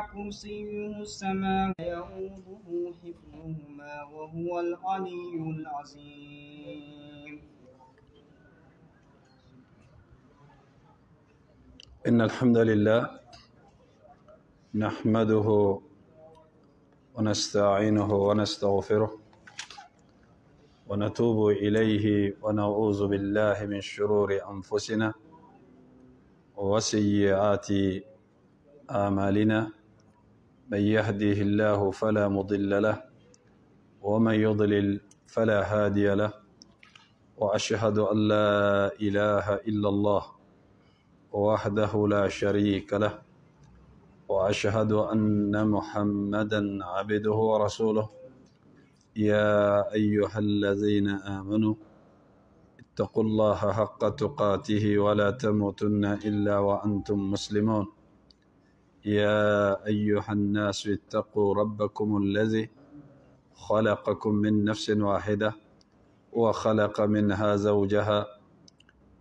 كرسيه السماوات يؤوده حفظهما وهو العلي العظيم. إن الحمد لله نحمده ونستعينه ونستغفره ونتوب إليه ونعوذ بالله من شرور أنفسنا وسيئات آمالنا. من يهديه الله فلا مضل له ومن يضلل فلا هادي له، وأشهد أن لا إله إلا الله وحده لا شريك له، وأشهد أن محمدا عبده ورسوله. يا أيها الذين آمنوا اتقوا الله حق تقاته ولا تموتن إلا وأنتم مسلمون. يا أيها الناس اتقوا ربكم الذي خلقكم من نفس واحدة وخلق منها زوجها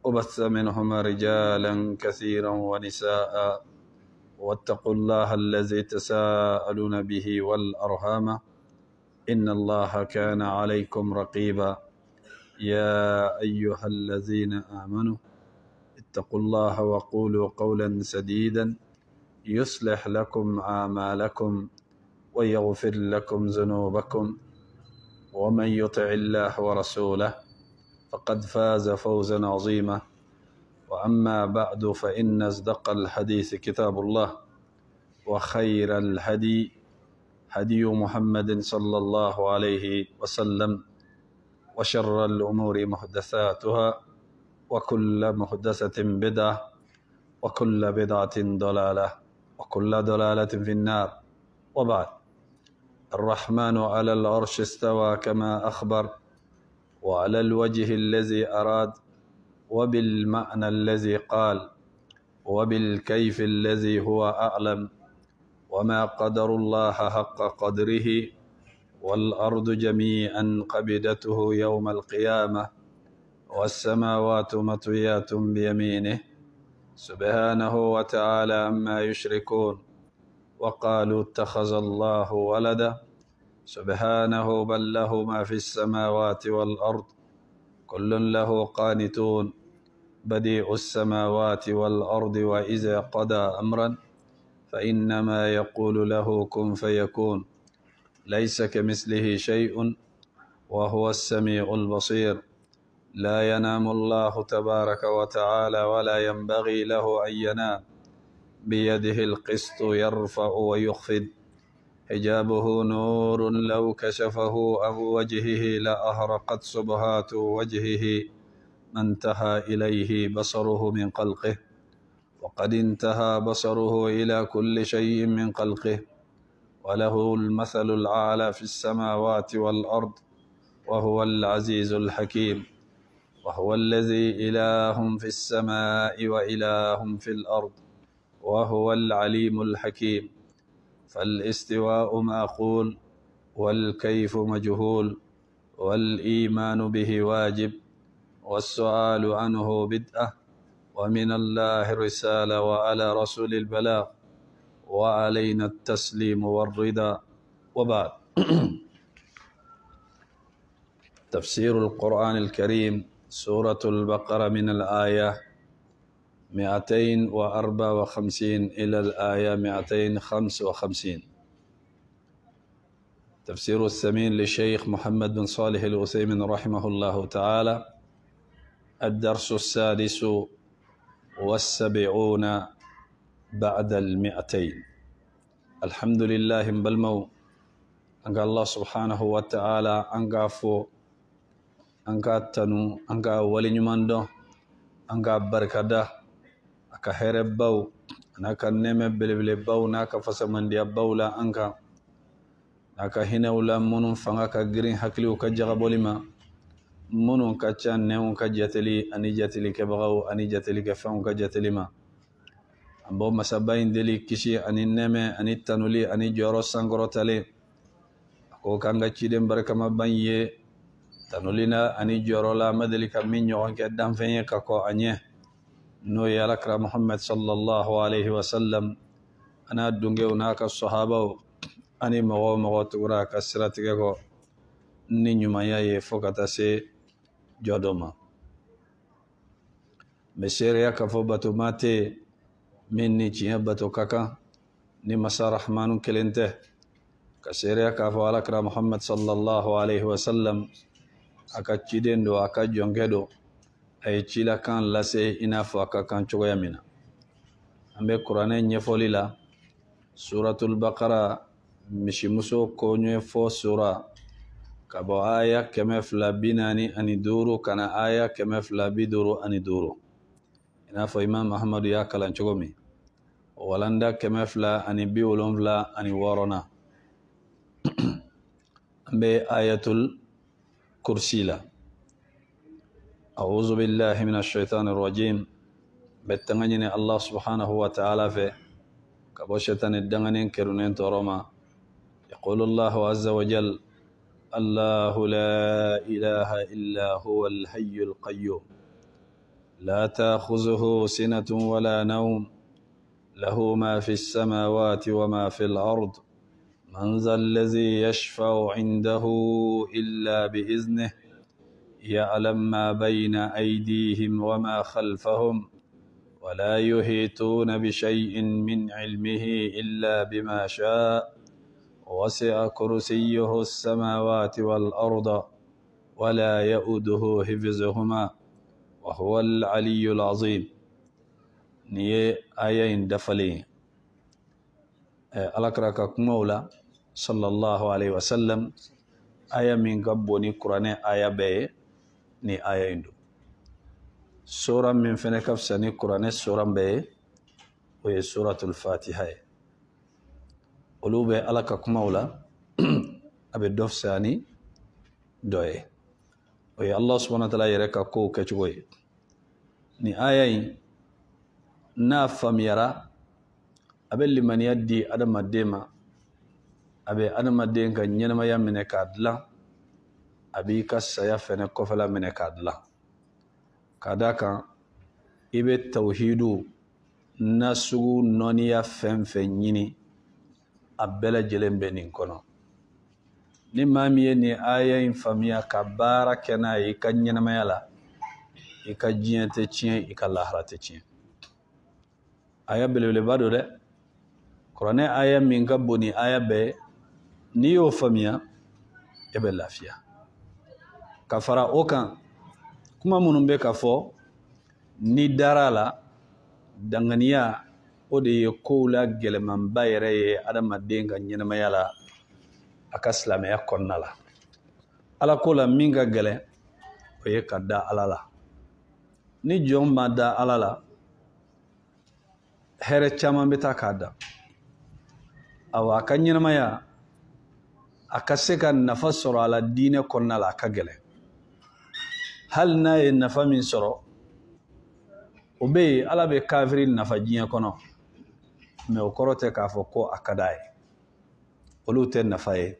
وبث منهما رجالا كثيرا ونساء، واتقوا الله الذي تساءلون به والأرحام إن الله كان عليكم رقيبا. يا أيها الذين آمنوا اتقوا الله وقولوا قولا سديدا يصلح لكم أعمالكم ويغفر لكم ذنوبكم، ومن يطع الله ورسوله فقد فاز فوزا عظيما. وأما بعد فإن أصدق الحديث كتاب الله، وخير الهدي هدي محمد صلى الله عليه وسلم، وشر الأمور محدثاتها وكل محدثة بدعة وكل بدعة ضلالة وكل ضلالة في النار. وبعد، الرحمن على العرش استوى كما أخبر، وعلى الوجه الذي أراد، وبالمعنى الذي قال، وبالكيف الذي هو أعلم. وما قدر الله حق قدره، والأرض جميعا قبضته يوم القيامة، والسماوات مطويات بيمينه سبحانه وتعالى عما يشركون. وقالوا اتخذ الله ولدا، سبحانه بل له ما في السماوات والأرض كل له قانتون. بديع السماوات والأرض وإذا قضى أمرا فإنما يقول له كن فيكون. ليس كمثله شيء وهو السميع البصير. لا ينام الله تبارك وتعالى ولا ينبغي له أن ينام، بيده القسط يرفع ويخفض. حجابه نور لو كشفه عن وجهه لأهرقت سبحات وجهه ما انتهى إليه بصره من خلقه، وقد انتهى بصره إلى كل شيء من خلقه. وله المثل الأعلى في السماوات والأرض، وهو العزيز الحكيم. وهو الذي إله في السماء وإله في الأرض، وهو العليم الحكيم. فالاستواء معقول، والكيف مجهول، والإيمان به واجب، والسؤال عنه بدعة. ومن الله الرسالة وعلى رسول البلاغ، وعلينا التسليم والرضا. وبعد. تفسير القرآن الكريم سورة البقرة من الآية 254 إلى الآية 255. تفسير الثمين للشيخ محمد بن صالح العثيمين رحمه الله تعالى. الدرس السادس والسبعون بعد 200. الحمد لله بالمو أنك الله سبحانه وتعالى أنقافو أنقاتنو أنقا ولي نماندو أنقا بركده أكا هربو ناكا نمي بلبلبو ناكا فسمن ديابو لا أنكا ناكا هنولا منون فناكا جرين حكليو كجغبولي ما منون كتشان نيون كجتلي أني جتلي كبغو أني جتلي كفاون كجتلي ما أمبو مسابين دلي كشي أني نمي أني تنولي أني جورو سانغرو تالي أكو كانغا تشيدين بركة مبانيه تنولينا أني جورو لا مدلي كمين يوان كدام فيني كاكو أنيه نو يالكرا محمد صلى الله عليه وسلم أنا دونجي وناك الصحابة أني مغو تقرأ كسرتك نينيو ما ياي فوكتاسي جودوما مسيريا كفو باتو ماتي مني جيه باتو كاكا ni masa rahmanun kelente kasiriya kafo alakra Muhammad sallallahu alaihi wasallam aka ciden do aka jonge do ay cila kan lase ina fo aka kan cogoya mina ambe qur'ane nyefoli la suratul baqara mishimuso konye fo sura kabo aya keme fla binani ani duru kana aya keme fla biduru ani duru ina fo imam ahmad ya kalan cogomi walanda keme fla ani biwolon fla ani worona ambe ayatul kursila أعوذ بالله من الشيطان الرجيم بتغنيني الله سبحانه وتعالى في كبوشتن الدغنين كرنين تروما يقول الله عز وجل الله لا إله إلا هو الحي القيوم لا تأخذه سنة ولا نوم له ما في السماوات وما في الأرض من ذا الذي يشفع عنده إلا بإذنه يعلم ما بين أيديهم وما خلفهم ولا يحيطون بشيء من علمه إلا بما شاء وسع كرسيه السماوات والأرض ولا يؤوده حفظهما وهو العلي العظيم ني آيين دفلين ألكرك مولا صلى الله عليه وسلم آية من قبوني قرآن آية بي ni aya indo sura min fene kafsani qur'ane sura be o ye suratul fatiha olube alaka kumawla abe dofsani doye o ye allah subhanahu wa ta'ala yere ka ko ke chugoy ni aya na famiyara abe liman yaddi adama dema abe adama den ka nyenama yamine ka adla abi ka saya fene kofala mene kadla kadaka ibe tawhidu nasu noniya fenfe nyini abela jelembe nin kono ni mamiye ni aya infamia kabara kena ikanyena mayala ikajiyete chien ikalahrate chien aya belele bado de qur'ane aya minga boni aya be ni yo famia ebe lafia kafara okan kuma munun be kafo ni darala danganiya o de ye kola geleman bayere ye adama denga nyenama yala aka silamaya konnala ala kola minga gele o ye kadda alala ni jomma da alala here chaman beta kada awa aka nyenama ya aka seka nafasoro ala dine konnala aka gele hal na ye nafa min sɔrɔ o be ala be kafiri nafa diɲɛ kɔnɔ mais o kɔrɔ tɛ k'a fɔ ko a ka d'a ye olu tɛ nafa ye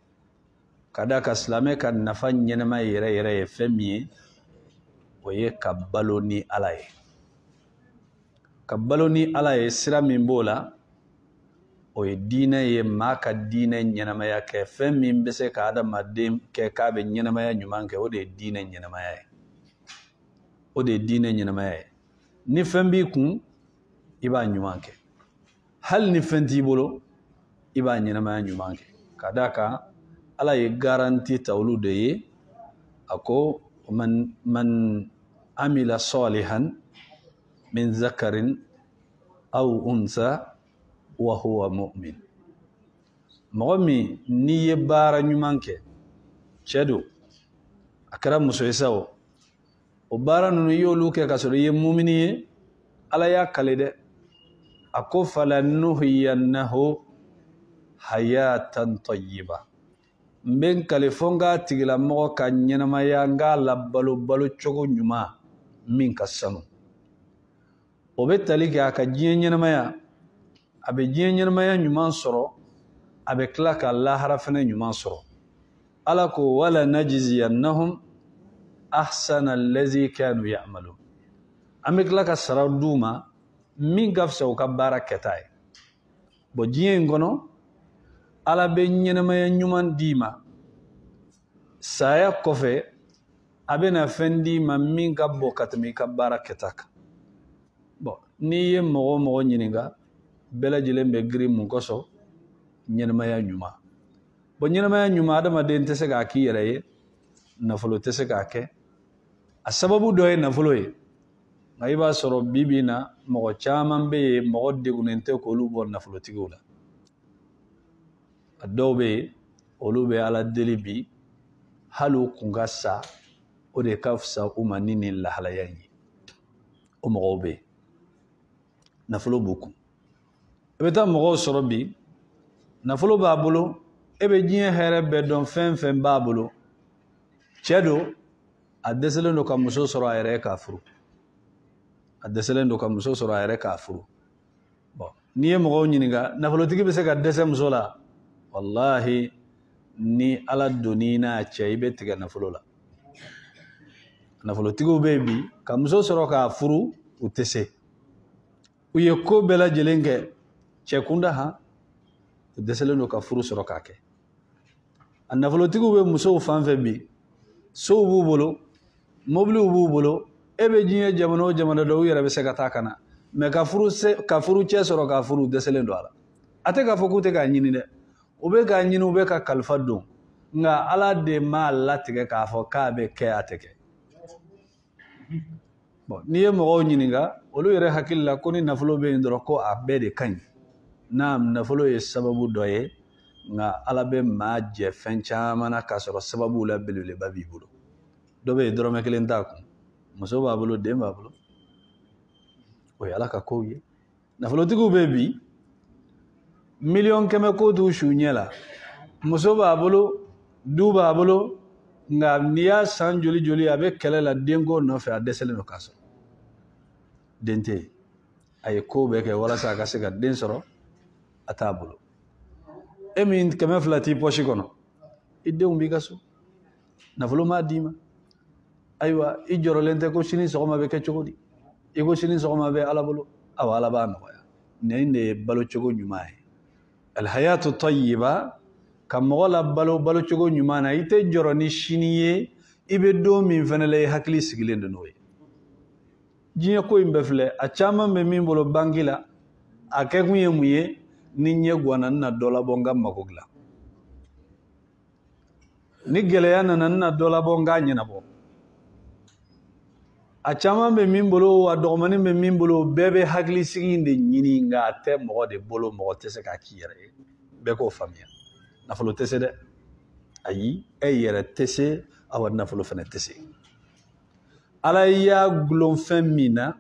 ka da ka silamɛ ka nafa ɲɛnɛma yɛrɛ yɛrɛ ye fɛn min ye o ye ka balo ni ala ye ka balo ni ala ye sira min b'o la o ye diinɛ ye maa ka diinɛ ɲɛnɛmaya kɛ fɛn min bɛ se ka adamaden kɛ k'a bɛ ɲɛnɛmaya ɲuman kɛ o de ye diinɛ ɲɛnɛmaya ye o de diinɛ ɲɛnɛmaya ye ni fɛn b'i kun i b'a ɲuman kɛ hali ni fɛn t'i bolo i b'a ɲɛnɛmaya ɲuman kɛ ka d'a kan ala ye garanti ta olu de ye a ko man amila salihan min zakarin aw unsa wa huwa mu'min mɔgɔ min n'i ye baara ɲuman kɛ cɛ do a kɛra muso ye sa o baara ninnu i y'olu kɛ ka sɔrɔ i ye mumini ye ala y'a kale dɛ a ko falanuhiyannahu hayatan tayyiba n bɛ n kale fo n k'a tigilamɔgɔ ka ɲɛnamaya n k'a labalo balo cogo ɲuman min ka sanu o bɛ tali kɛ a ka diɲɛ ɲɛnamaya a bɛ diɲɛ ɲɛnamaya ɲuman sɔrɔ a bɛ tila ka lahara fɛnɛ ɲuman sɔrɔ ala ko wala najziyannahum ahsana allazi kanu ya'malun an bɛ tila ka sara d'u ma min ka fisa u ka baara kɛta ye bo diɲɛ in kɔnɔ ala bɛ ɲɛnamaya ɲuman d'i ma saya kɔfɛ a bɛna fɛn d'i ma min ka bɔ ka tɛmɛ i ka baara kɛta kan bon n'i ye mɔgɔ o mɔgɔ ɲininka bɛɛ lajɛlen bɛ girin mun kɔsɔn ɲɛnamaya ɲuman bon ɲɛnamaya ɲuman adamaden tɛ se k'a k'i yɛrɛ ye nafolo tɛ se k'a kɛ a sababu dɔ ye nafolo ye nka i b'a sɔrɔ bi bi in na mɔgɔ caman bɛ yen mɔgɔ degunnen tɛ k'olu bɔ nafolotigiw la a dɔw bɛ yen olu bɛ ala deli bi hali u kun ka sa o de ka fisa u ma ni nin lahalaya in ye o mɔgɔw bɛ yen nafolo b'u kun i bɛ taa mɔgɔw sɔrɔ bi nafolo b'a bolo e bɛ diɲɛ hɛrɛ bɛɛ dɔn fɛn fɛn b'a bolo cɛ don a dɛsɛlen don ka muso sɔrɔ a yɛrɛ ye k'a furu a dɛsɛlen don ka muso sɔrɔ a yɛrɛ k'a furu bon n'i ye mɔgɔw ɲininka nafolotigi bɛ se ka dɛsɛ muso la wallahi ni ala donn'i n'a cɛ i bɛ tigɛ nafolo la nafolotigiw bɛ yen bi ka muso sɔrɔ k'a furu u tɛ se u ye ko bɛɛ lajɛlen kɛ cɛ kunda han u dɛsɛlen don ka furu sɔrɔ k'a kɛ a nafolotigiw bɛ musow fan fɛ bi sow b'u bolo mobiliw b'u bolo e bɛ diɲɛ jamana o jamana dɔ u yɛrɛ bɛ se ka taa ka na mɛ ka furu cɛ sɔrɔ k'a furu dɛsɛlen don a la a tɛ k'a fɔ k'u tɛ k'a ɲini dɛ u bɛ k'a ɲini u bɛ ka kalifa don nka ala de m'a latigɛ k'a fɔ k'a bɛ kɛ a tɛ kɛ bon n'i ye mɔgɔw ɲininka olu yɛrɛ hakili la ko ni nafolo bɛ yen dɔrɔn ko a bɛɛ de ka ɲi naam nafolo ye sababu dɔ ye nka ala bɛ maa jɛ fɛn caman na k'a sɔrɔ sababu la belebeleba b'i bolo dɔ bɛ yen dɔrɔmɛ kelen t'a kun muso b'a bolo den b'a bolo o ye ala ka kow ye nafolotigiw bɛ bi miliyɔn kɛmɛ ko t'u su ɲɛ la muso b'a bolo du b'a bolo nka n'i y'a san joli joli a bɛ kɛlɛ la denko nɔfɛ a dɛsɛlen don k'a sɔrɔ den tɛ yen a ye ko bɛɛ kɛ walasa a ka se ka den sɔrɔ a t'a bolo e min 200 t'i pɔsi kɔnɔ i denw b'i ka so nafolo m'a d'i ma ayiwa i jɔrɔlen tɛ ko sini sɔgɔma bɛ kɛ cogo di i ko sini sɔgɔma bɛ ala bolo awa ala b'a nɔgɔya nin de ye balo cogo ɲuman ye alhayatu tayyiba ka mɔgɔ la balo cogo ɲuman na i tɛ jɔrɔ ni sini ye i bɛ don min fana la i hakili sigilen don n'o ye diɲɛ ko in bɛɛ filɛ a caman bɛ min bolo banki la a kɛ kun ye mun ye ni ɲɛ guwanna n na dɔ labɔ n ka mago dilan ni gɛlɛya nana n na dɔ labɔ n k'a ɲɛnabɔ a caman bɛ min bolo a dɔgɔmanin bɛ min bolo bɛɛ bɛ hakili sigi in de ɲini nka a tɛ mɔgɔ de bolo mɔgɔ tɛ se k'a k'i yɛrɛ ye bɛɛ k'o faamuya nafolo tɛ se dɛ ayi e yɛrɛ tɛ se awa nafolo fana tɛ se ala y'a gulon fɛn min na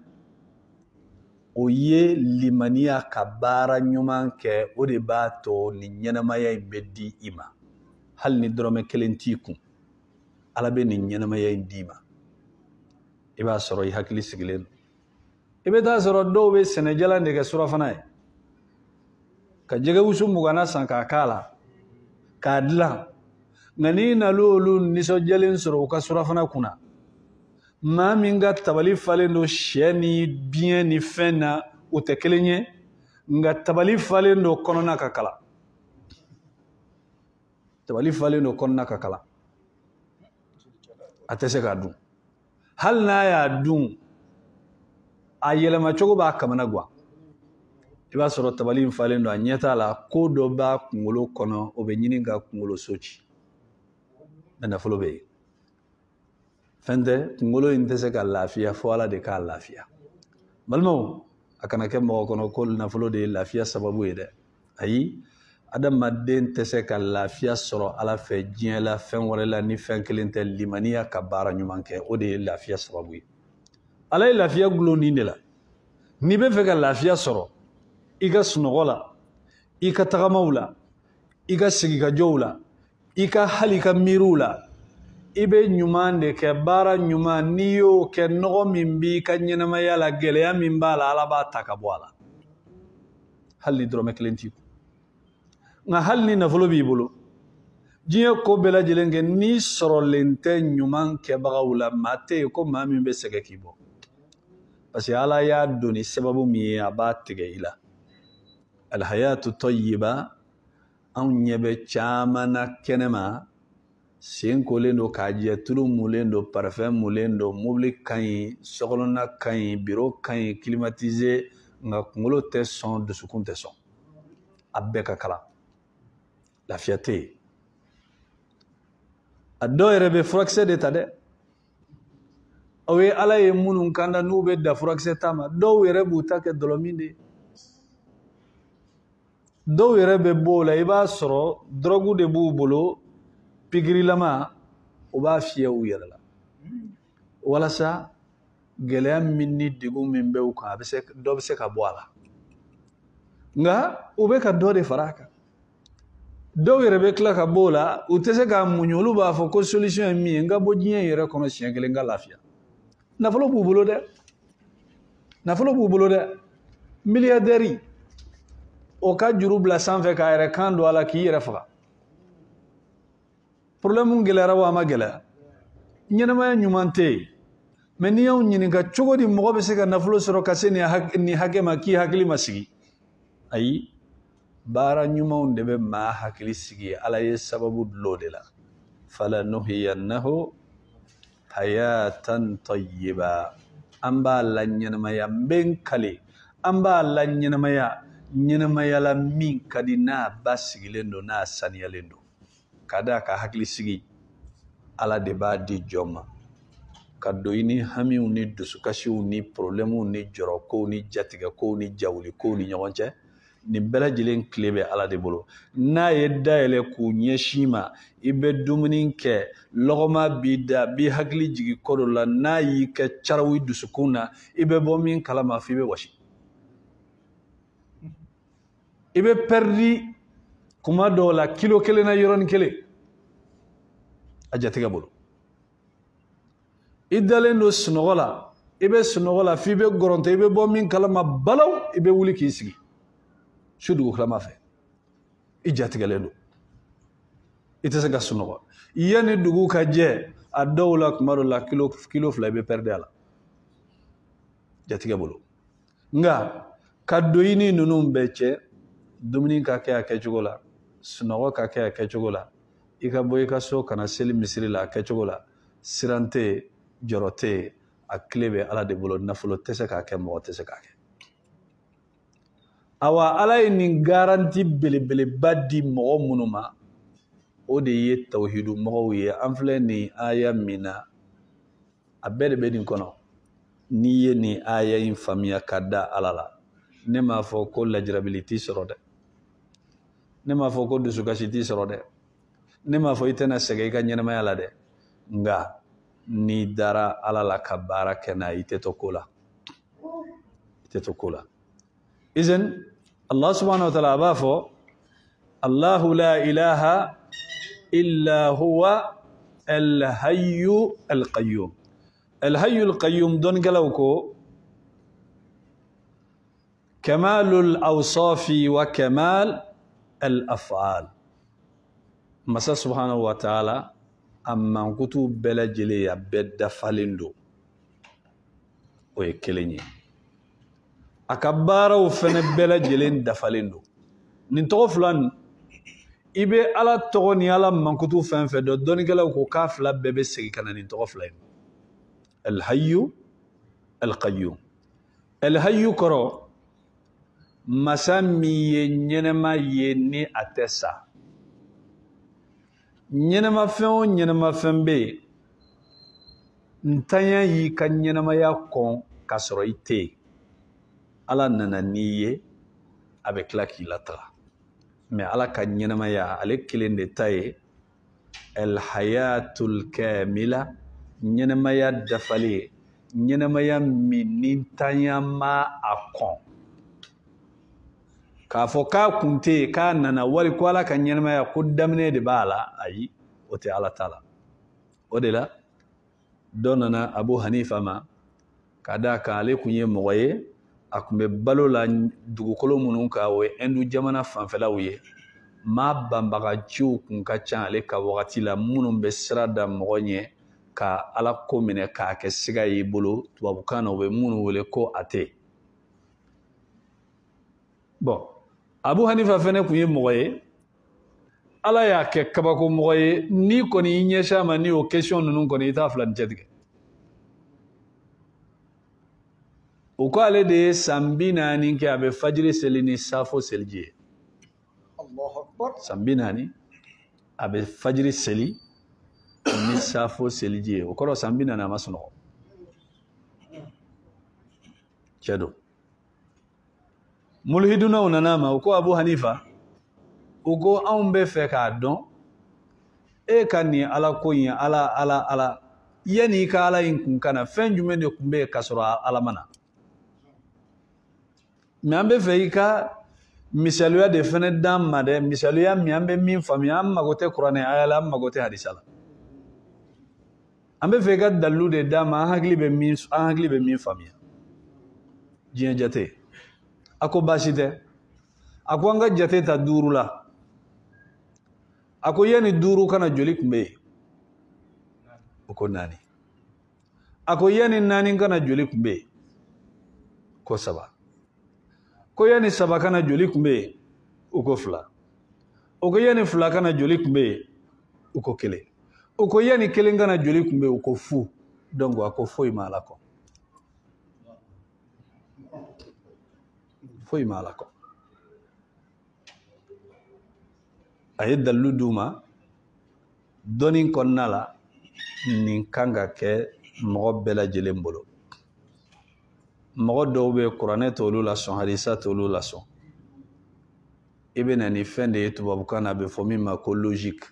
o ye limaniya ka baara ɲuman kɛ o de b'a to ni ɲɛnamaya in bɛ di i ma hali ni dɔrɔmɛ kelen t'i kun ala bɛ nin ɲɛnamaya in d'i ma i b'a sɔrɔ i hakili sigilen don i bɛ taa sɔrɔ dɔw bɛ sɛnɛjalan de kɛ surafana ye ka jɛgɛwusu 20 san k'a k'a la k'a dilan nka n'i nana olu nisɔndiyalen sɔrɔ u ka surafana kunna maa min ka tabali falen don sɛ ni biɲɛ ni fɛn na o tɛ kelen ye nka tabali falen don kɔnɔna ka kalan tabali falen don kɔnɔna ka kalan a tɛ se k'a dun hali n'a y'a dun a yɛlɛma cogo b'a kamana guwan i b'a sɔrɔ tabali in falen don a ɲɛ t'a la ko dɔ b'a kunkolo kɔnɔ o bɛ ɲini ka kunkolo so ci mɛ nafolo bɛ yen fɛn tɛ kunkolo in tɛ se ka lafiya fo ala de k'a lafiya balimaw a kana kɛ mɔgɔ kɔnɔ ko nafolo de ye lafiya sababu ye dɛ ayi adamaden tɛ se ka lafiya sɔrɔ ala fɛ diɲɛ la fɛn wɛrɛ la ni fɛn kelen tɛ limaniya ka baara ɲuman kɛ o de ye lafiya sababu ye ala ye lafiya gulon nin de la n'i bɛ fɛ ka lafiya sɔrɔ i ka sunɔgɔ la i ka tagamaw la i ka sigikajɔw la i ka hali ka miiriw la i bɛ ɲuman de kɛ baara ɲuman n'i y'o kɛ nɔgɔ min b'i ka ɲɛnamaya la gɛlɛya min b'a la ala b'a ta ka bɔ a la hali ni dɔrɔmɛ kelen t'i kun nka hali ni nafolo b'i bolo diɲɛ ko bɛɛ lajɛlen kɛ n'i sɔrɔlen tɛ ɲuman kɛbagaw la maa tɛ yen ko maa min bɛ sɛgɛn k'i bɔ parce que ala y'a don ni sababu min ye a b'a tigɛ i la alhayatu tayyiba an ɲɛ caman na kɛnɛma sen kolen do k'a jɛ tulu mulen do parfum mulen do mobili ka ɲi sokɔnɔna ka ɲi biro ka ɲi climatisé nka kunkolo tɛ sɔn dusukun tɛ sɔn a bɛɛ ka kalan lafiya tɛ yen a dɔw yɛrɛ bɛ furakisɛ de ta dɛ aw ye ala ye minnu kanda n'u bɛ da furakisɛ ta ma dɔw yɛrɛ b'u ta kɛ dɔlɔmin de ye dɔw yɛrɛ bɛ bɔ o la i b'a sɔrɔ dɔrɔgu de b'u bolo pikirilama u b'a fiyɛ u yɛrɛ la walasa gɛlɛya min ni degun min bɛ u kan dɔ bɛ se ka bɔ a la nka u bɛ ka dɔ de fara a kan dɔw yɛrɛ bɛ tila ka bɔ o la u tɛ se k'a muɲu olu b'a fɔ ko solution ye min ye n ka bɔ diɲɛ yɛrɛ kɔnɔ siɲɛ kelen n ka lafiya nafolo b'u bolo dɛ nafolo b'u bolo dɛ miliyardɛri o ka juru bila sanfɛ k'a yɛrɛ kan don a la k'i yɛrɛ faga problème gɛlɛyara wa a ma gɛlɛya ɲɛnamaya ɲuman tɛ yen mɛ n'i y'anw ɲininka cogo di mɔgɔ bɛ se ka nafolo sɔrɔ ka se nin hakɛ ma k'i hakili ma sigi ayi baara ɲumanw de bɛ maa hakili sigi ala ye sababu dulon de la falanuhiyannahu hayatan tayyiba an b'a la ɲɛnamaya n bɛ n kale an b'a la ɲɛnamaya la min ka di n'a ba sigilen don n'a saniyalen don ka da ka hakili sigi ala de b'a di jɔn ma ka don i ni hamiw ni dusukasiw ni problèmew ni jɔrɔkow ni jatigɛkow ni jawulikow ni ɲɔgɔn cɛ nin bɛɛ lajɛlen tile bɛ ala de bolo n'a ye dayɛlɛ k'u ɲɛsin ma i bɛ dumuni kɛ lɔgɔma b'i da b'i hakili jigin ko dɔ la n'a y'i kɛ caraw i dusukun na i bɛ bɔ min kalama f'i bɛ wasi i bɛ pɛridi kuma dɔw la kilo kelen na yɔrɔnin kelen a jatigɛ bolo i dalen don sunɔgɔ la i bɛ sunɔgɔ la f'i bɛ gɔrɔntɔ i bɛ bɔ min kalama balaw i bɛ wuli k'i sigi su dugutilama fɛ i jatigɛlen don i tɛ se ka sunɔgɔ yanni dugu ka jɛ a dɔw la kuma dɔw la kilo 2 i bɛ pɛridi a la jatigɛ bolo nka ka don i ni ninnu bɛɛ cɛ dumuni ka kɛ a kɛcogo la sunɔgɔ ka kɛ a kɛcogo la i ka bɔ i ka so kana seli misiri la a kɛcogo la siran tɛ yen jɔrɔ tɛ yen a tile bɛ ala de bolo nafolo tɛ se k'a kɛ mɔgɔ tɛ se k'a kɛ awa ala ye nin garanti belebeleba di mɔgɔ minnu ma o de ye tawhidu mɔgɔw ye an filɛ nin aya min na a bɛɛ de bɛ nin kɔnɔ n'i ye nin aya in faamuya ka da ala la ne m'a fɔ ko lajirabili t'i sɔrɔ dɛ ne m'a fɔ ko dusukasi t'i sɔrɔ dɛ ne m'a fɔ i tɛna sɛgɛn i ka ɲɛnamaya la dɛ nka n'i dara ala la ka baara kɛ n'a i tɛ to ko la i tɛ to ko la izin Allah subhanahu wa ta'ala a b'a fɔ Allahu la ilaha illa huwa al-hayyu al-qayyum al-hayyu al-qayyum dɔnnikɛlaw ko kamalul awsafi wa kamal al-af'al masa subhanahu wa ta'ala a mankutu bɛɛ lajɛlen a bɛɛ dafalen don o ye kelen ye a ka baaraw fɛnɛ bɛɛ lajɛlen dafalen don nin tɔgɔ fila nin i bɛ ala tɔgɔ ni ala mankutu fɛn fɛn dɔn dɔnnikɛlaw ko k'a fila bɛɛ bɛ segin ka na nin tɔgɔ fila in al-hayyu al-qayyum al-hayyu kɔrɔ masa min ye ɲɛnɛma ye ni a tɛ sa ɲɛnɛma fɛn o ɲɛnɛma fɛn bɛ yen ntanya y'i ka ɲɛnɛmaya kɔn ka sɔrɔ i tɛ yen ala nana n'i ye a bɛ tila k'i lataga mɛ ala ka ɲɛnɛmaya ale kelen de ta ye al-hayatul kamila ɲɛnɛmaya dafalen ɲɛnɛmaya min ni ntanya ma a kɔn k'a fɔ k'a kun tɛ yen k'a nana wali ko ala ka ɲɛnɛmaya ko daminɛ de b'a la ayi o tɛ ala ta la o de la dɔ nana Abu Hanifa ma k'a d'a kan ale kun ye mɔgɔ ye a kun bɛ balo la dugukolo minnu kan o ye Hindu jamana fanfɛlaw ye maa banbagaciw kun ka ca ale ka wagati la minnu bɛ sira da mɔgɔ ɲɛ ka ala ko minɛ k'a kɛ siga y'i bolo tubabukan na u bɛ minnu wele ko ate bon Abu Hanifa fene kun ye mɔgɔ ye Ala y'a kɛ kabako mɔgɔ ye ni kɔni i ɲɛs'a ma ni o question ninnu kɔni i t'a filancɛ tigɛ o ko ale de ye san 40 kɛ a bɛ fajiri seli ni safo seliji ye san 40 a bɛ fajiri seli ni safo seliji ye o kɔrɔ san 40 a ma sunɔgɔ cɛ don mulhidunaw nana ma o ko Abu Hanifa o ko anw bɛ fɛ k'a dɔn e ka nin Ala ko in ala yani ka Ala in kun kana fɛn jumɛn de kun bɛ ka sɔrɔ Ala mana mais an bɛ fɛ i ka misaliya de fɛnɛ d'an ma dɛ misaliya min an bɛ min faamuya an mago tɛ kuranɛ aya la an mago tɛ hadisa la an bɛ fɛ i ka dalilu de d'an ma an hakili bɛ min faamuya diɲɛ jate a ko baasi tɛ a ko an ka jate ta 5 la a ko yani 5 kana joli kun bɛ yen o ko 4 a ko yani 4 kana joli kun bɛ yen ko 3 ko yani 3 kana joli kun bɛ yen o ko 2 o ko yani 2 kana joli kun bɛ yen o ko 1 o ko yani 1 kana joli kun bɛ yen o ko fu donc a ko foyi ma Ala kɔ foyi ma Ala kɔ a ye dalilu d'u ma dɔnni kɔnɔna la nin kan ka kɛ mɔgɔ bɛɛ lajɛlen bolo mɔgɔ dɔw bɛ kuranɛ t'olu la sɔn hadisa t'olu la sɔn i bɛ na ni fɛn de ye tubabukan na a bɛ fɔ min ma ko logique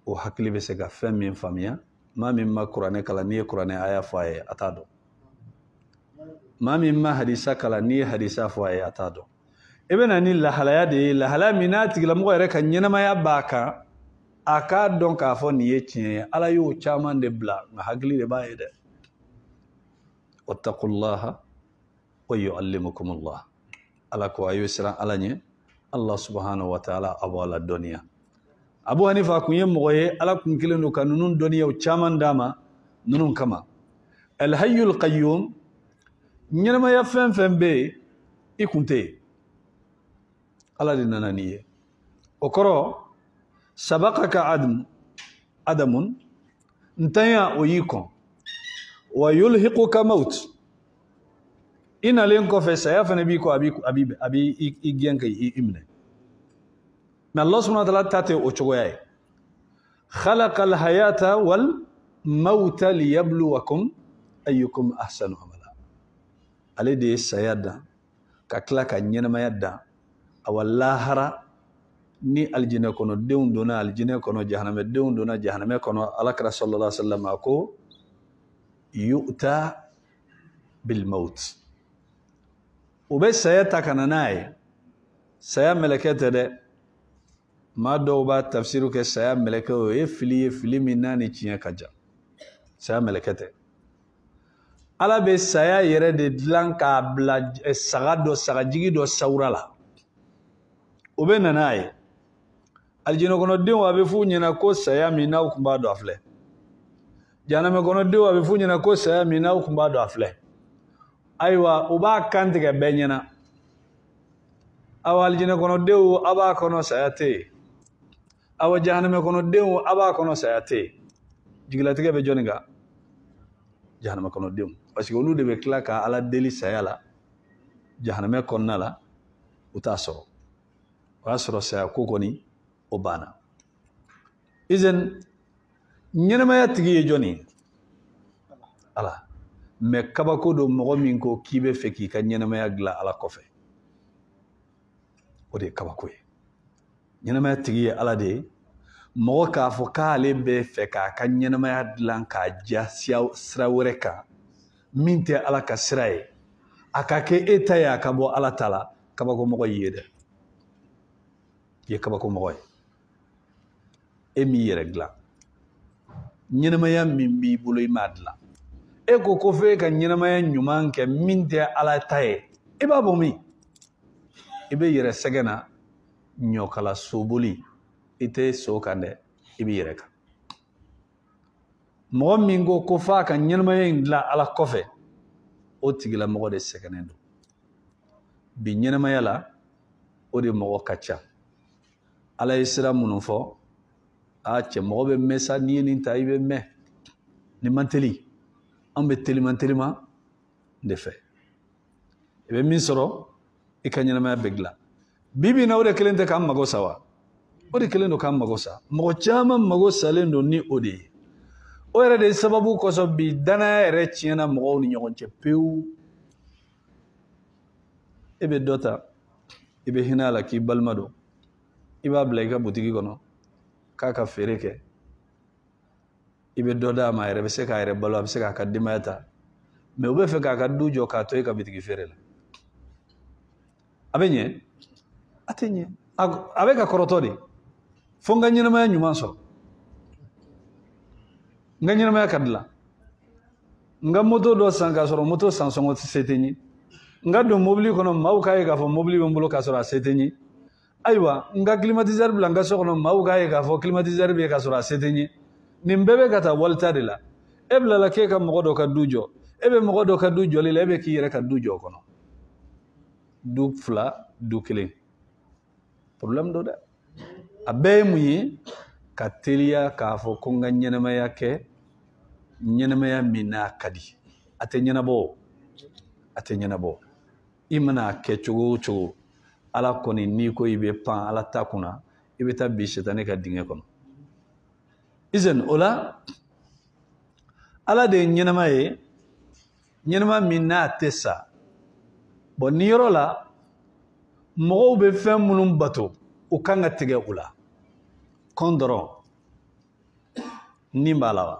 o hakili bɛ se ka fɛn min faamuya maa min ma kuranɛ kalan n'i ye kuranɛ aya fɔ a ye a t'a dɔn maa min ma hadisa kalan n'i ye hadisa fɔ a ye a t'a dɔn i bɛ na ni lahalaya de ye lahalaya min n'a tigilamɔgɔ yɛrɛ ka ɲɛnamaya b'a kan a k'a dɔn k'a fɔ nin ye tiɲɛ ye Ala y'o caman de bila nka hakili de b'a ye dɛ wattaqullaha wa yu'allimukumullah Ala ko a y'o siran Ala ɲɛ Allah subhanahu wa ta'ala a b'a la dɔnniya Abu Hanifa kun ye mɔgɔ ye Ala kun kelen don ka ninnu dɔnniyaw caman d'a ma ninnu kama al-hayyul qayyum ɲɛnamaya fɛn fɛn bɛ yen i kun tɛ yen Ala de nana n'i ye o kɔrɔ sabaqaka adamun ntanya o y'i kɔn wa yulhiquka maut i nalen kɔfɛ saya fana b'i kɔ a b'i gɛn ka i minɛ mais Allah subhanahu wa ta'ala ta tɛ o cogoya ye khalaqa al-hayata wal mauta liyabluwakum ayyukum ahsanu amala ale de ye saya dan ka tila ka ɲɛnamaya dan awa lahara ni aljinɛ kɔnɔ denw donna aljinɛ kɔnɔ jahanamɛ denw donna jahanamɛ kɔnɔ alakira sallallahu alaihi wasallam a ko yu'ta bil maut o bɛ saya ta kana n'a ye saya mɛlɛkɛ tɛ dɛ maa dɔw b'a tafsiru kɛ saya mɛlɛkɛ o ye fili min n'a ni tiɲɛ ka jan saya mɛlɛkɛ tɛ Ala bɛ saya yɛrɛ de dilan k'a bila sagajigi dɔ sawura la o bɛ na n'a ye aljinɛ kɔnɔdenw a bɛ f'u ɲɛna ko saya min n'aw kun b'a dɔn a filɛ jahanamɛ kɔnɔdenw a bɛ f'u ɲɛna ko saya min n'aw kun b'a dɔn a filɛ ayiwa u b'a kan tigɛ bɛɛ ɲɛna awa aljinɛ kɔnɔdenw a b'a kɔnɔ saya tɛ yen awa jahanamɛ kɔnɔdenw a b'a kɔnɔ saya tɛ yen jigilatigɛ bɛ jɔnni kan jahanamɛ kɔnɔdenw parce que olu de bɛ tila ka Ala deli saya la jahanamɛ kɔnɔna la u t'a sɔrɔ o y'a sɔrɔ saya ko kɔni o banna izan ɲɛnamaya tigi ye jɔnni ye Ala mais kabako don mɔgɔ min ko k'i bɛ fɛ k'i ka ɲɛnamaya dilan Ala kɔfɛ o de ye kabako ye ɲɛnamaya tigi ye Ala de ye mɔgɔ k'a fɔ k'ale bɛ fɛ k'a ka ɲɛnamaya dilan k'a ja sira wɛrɛ kan min tɛ Ala ka sira ye a ka kɛ e ta ye a ka bɔ Ala ta la kabako mɔgɔ y'i ye dɛ i ye kabako mɔgɔ ye e m'i yɛrɛ dilan ɲɛnamaya min b'i bolo i m'a dilan e ko fɔ e ka ɲɛnamaya ɲuman kɛ min tɛ Ala ta ye i b'a bɔ min i bɛ yɛrɛ sɛgɛn na ɲɔkala soboli i tɛ so kan dɛ i bɛ yɛrɛ kan mɔgɔ min ko f'a ka ɲɛnamaya in dilan Ala kɔfɛ o tigilamɔgɔ de sɛgɛnnen don bi ɲɛnamaya la o de mɔgɔ ka ca ala ye sira minnu fɔ cɛ mɔgɔ bɛ mɛn sa n'i ye nin ta i bɛ mɛn ni man teli an bɛ telima de fɛ i bɛ min sɔrɔ i ka ɲɛnamaya bɛ dilan bibi na o de kelen tɛ k'an mago sa wa o de kelen don k'an mago sa mɔgɔ caman mago salen don ni o de ye o yɛrɛ de sababu kosɔn bi danaya yɛrɛ tiɲɛna mɔgɔw ni ɲɔgɔn cɛ pewu e bɛ dɔ ta i bɛ hinɛ a la k'i balima don i b'a bila i ka butigi kɔnɔ k'a ka feere kɛ i bɛ dɔ d'a ma a yɛrɛ bɛ se k'a yɛrɛ balo a bɛ se k'a ka denbaya ta mais u bɛ fɛ k'a ka du jɔ k'a to e ka butigi feere la a bɛ ɲɛ a tɛ ɲɛ a bɛ ka kɔrɔtɔ de fo n ka ɲɛnamaya ɲuman sɔrɔ n ka ɲɛnamaya ka dilan n ka moto dɔ san k'a sɔrɔ moto san sɔngɔ se tɛ n ye n ka don mobili kɔnɔ maaw k'a ye k'a fɔ mobili bɛ n bolo k'a sɔrɔ a se tɛ n ye ayiwa n ka climatiseur bila n ka so kɔnɔ maaw k'a ye k'a fɔ climatiseur bɛ yen k'a sɔrɔ a se tɛ n ye nin bɛɛ bɛ ka taa walita de la e bilala k'e ka mɔgɔ dɔ ka du jɔ e bɛ mɔgɔ dɔ ka du jɔli la e bɛ k'i yɛrɛ ka du jɔ o kɔnɔ du fila du kelen problème do dɛ a bɛɛ ye mun ye ka teliya k'a fɔ ko n ka ɲɛnamaya kɛ ɲɛnamaya min n'a ka di a tɛ ɲɛnabɔ a tɛ ɲɛnabɔ i mana kɛ cogo o cogo ala kɔni n'i ko i bɛ pan ala ta kunna i bɛ taa bi sitani ka dingɛ kɔnɔ izan o la ala de ye ɲɛnama ye ɲɛnama min n'a tɛ sa bon ni yɔrɔ la mɔgɔw bɛ fɛn minnu bato u kan ka tigɛ u la kɔn dɔrɔn nin b'a la wa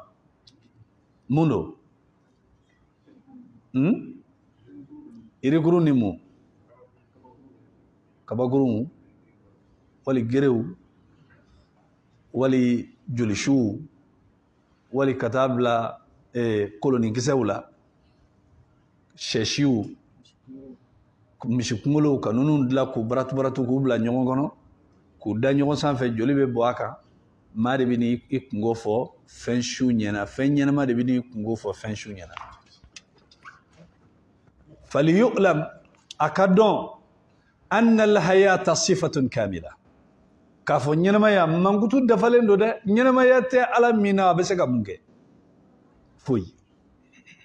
mun don yirikuru ni mun kabakurun wali gerew wali jolisiw wali ka taa bila kolonikisɛw la sɛsiw misi kunkolow ka ninnu dilan k'u baratu k'u bila ɲɔgɔn kɔnɔ k'u da ɲɔgɔn sanfɛ joli bɛ bɔ a kan maa de bɛ n'i kungo fɔ fɛn su ɲɛna fɛn ɲɛnama de bɛ n'i kungo fɔ fɛn su ɲɛna faliyu'lam a ka dɔn anna al-hayata sifatun kamila k'a fɔ ɲɛnamaya mankutu dafalen don dɛ ɲɛnamaya tɛ ala min na a bɛ se ka mun kɛ foyi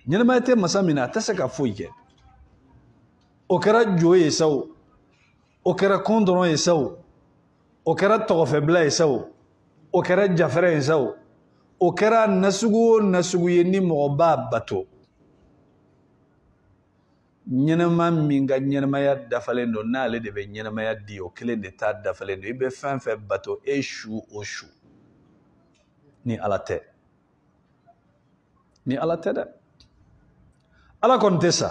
ɲɛnamaya tɛ masa min na a tɛ se ka foyi kɛ o kɛra jo ye sa o kɛra kɔn dɔrɔn ye sa o kɛra tɔgɔfɛbila ye sa o kɛra jafɛrɛ ye sa o kɛra nasugu o nasugu ye ni mɔgɔ b'a bato ɲɛnama min ka ɲɛnamaya dafalen don n'ale de bɛ ɲɛnamaya di o kelen de t'a dafalen don i bɛ fɛn fɛn bato e su o su ni ala tɛ dɛ ala kɔni tɛ sa